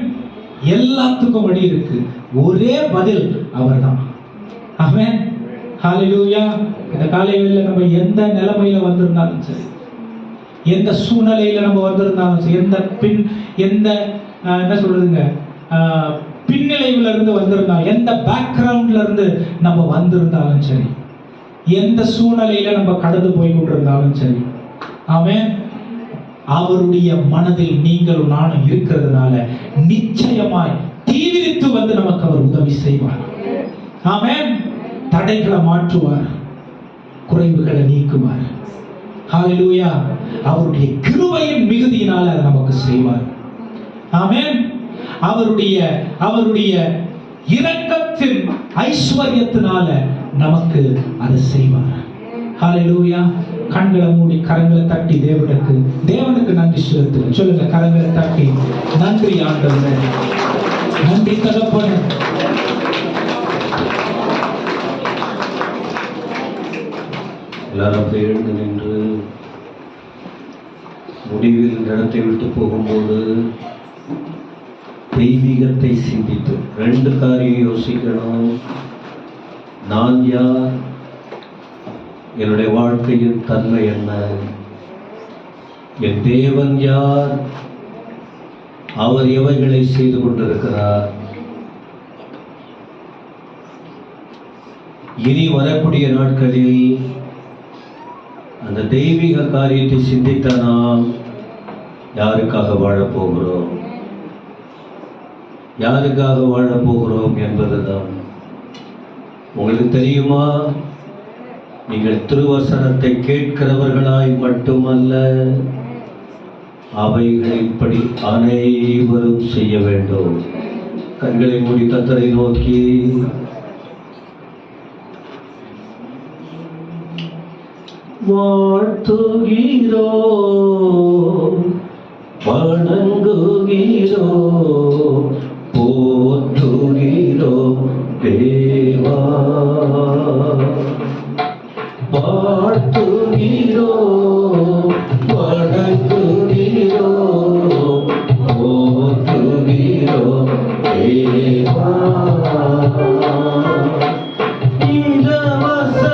எல்லாத்துக்கும் வழி இருக்கு. ஒரே பதில் அவர்தான். ஆமென், ஹல்லேலூயா. இந்த காலையில நம்ம எந்த நிலைமையில வந்திருந்தாலும் சரி, எந்த சூழ்நிலையில நம்ம வந்திருந்தாலும் சரி, எந்த என்ன சொல்றதுங்க பின்னிலையில இருந்து வந்திருந்தாலும், எந்த பேக்ரவுண்ட்ல இருந்து நம்ம வந்திருந்தாலும் சரி, எந்த சூழ்நிலையில நம்ம கடந்து போய் கொண்டிருந்தாலும் சரி, ஆமென், அவருடைய மனதில் நீங்களும் நானும் இருக்கிறதுனால நிச்சயமாய் தீவிரித்து நமக்கு அவர் உதவி செய்வார். ஆமென், தடைகளை மாற்றுவார், குறைவுகளை நீக்குவார். ஹல்லேலூயா. அவருடைய கிருபையின் மிகுதியினால அதை நமக்கு செய்வார். ஆமென். அவருடைய இரக்கத்தின் ஐஸ்வர்யத்தினால நமக்கு அதை செய்வார். ஹல்லேலூயா. கண்களை மூடி கரங்களை தட்டி தேவனுக்கு நன்றி செலுத்துங்க. சொல்லுங்க, கரங்களை தட்டி நன்றி ஆண்டவரே, நன்றி தகப்பனே. எல்லாரும் எழுந்து நின்று முடிவில் இந்த இடத்தை விட்டு போகும்போது தெய்வீகத்தை சிந்தித்து 2 காரியம் யோசிக்கணும். நான் யார்? என்னுடைய வாழ்க்கையின் தன்மை என்ன? என் தேவன் யார்? அவர் எவைகளை செய்து கொண்டிருக்கிறார். இனி வரக்கூடிய நாட்களில் அந்த தெய்வீக காரியத்தை சிந்தித்த நாம் யாருக்காக வாழப் போகிறோம், யாருக்காக வாழப் போகிறோம் என்பதுதான். உங்களுக்கு தெரியுமா, நீங்கள் திருவசனத்தை கேட்கிறவர்களாய் மட்டுமல்ல, அவைகளின்படி அனைவரும் செய்ய வேண்டும். கண்களை மூடி கர்த்தரை நோக்கி வாழ்த்துகிறோம், வணங்குகிறோம், போற்றுகிறோம் தேவா. வாழ்த்துகிறோம், வணங்குகிறோம், போற்றுகிறோம் தேவா. வாழ்த்துகிறோம்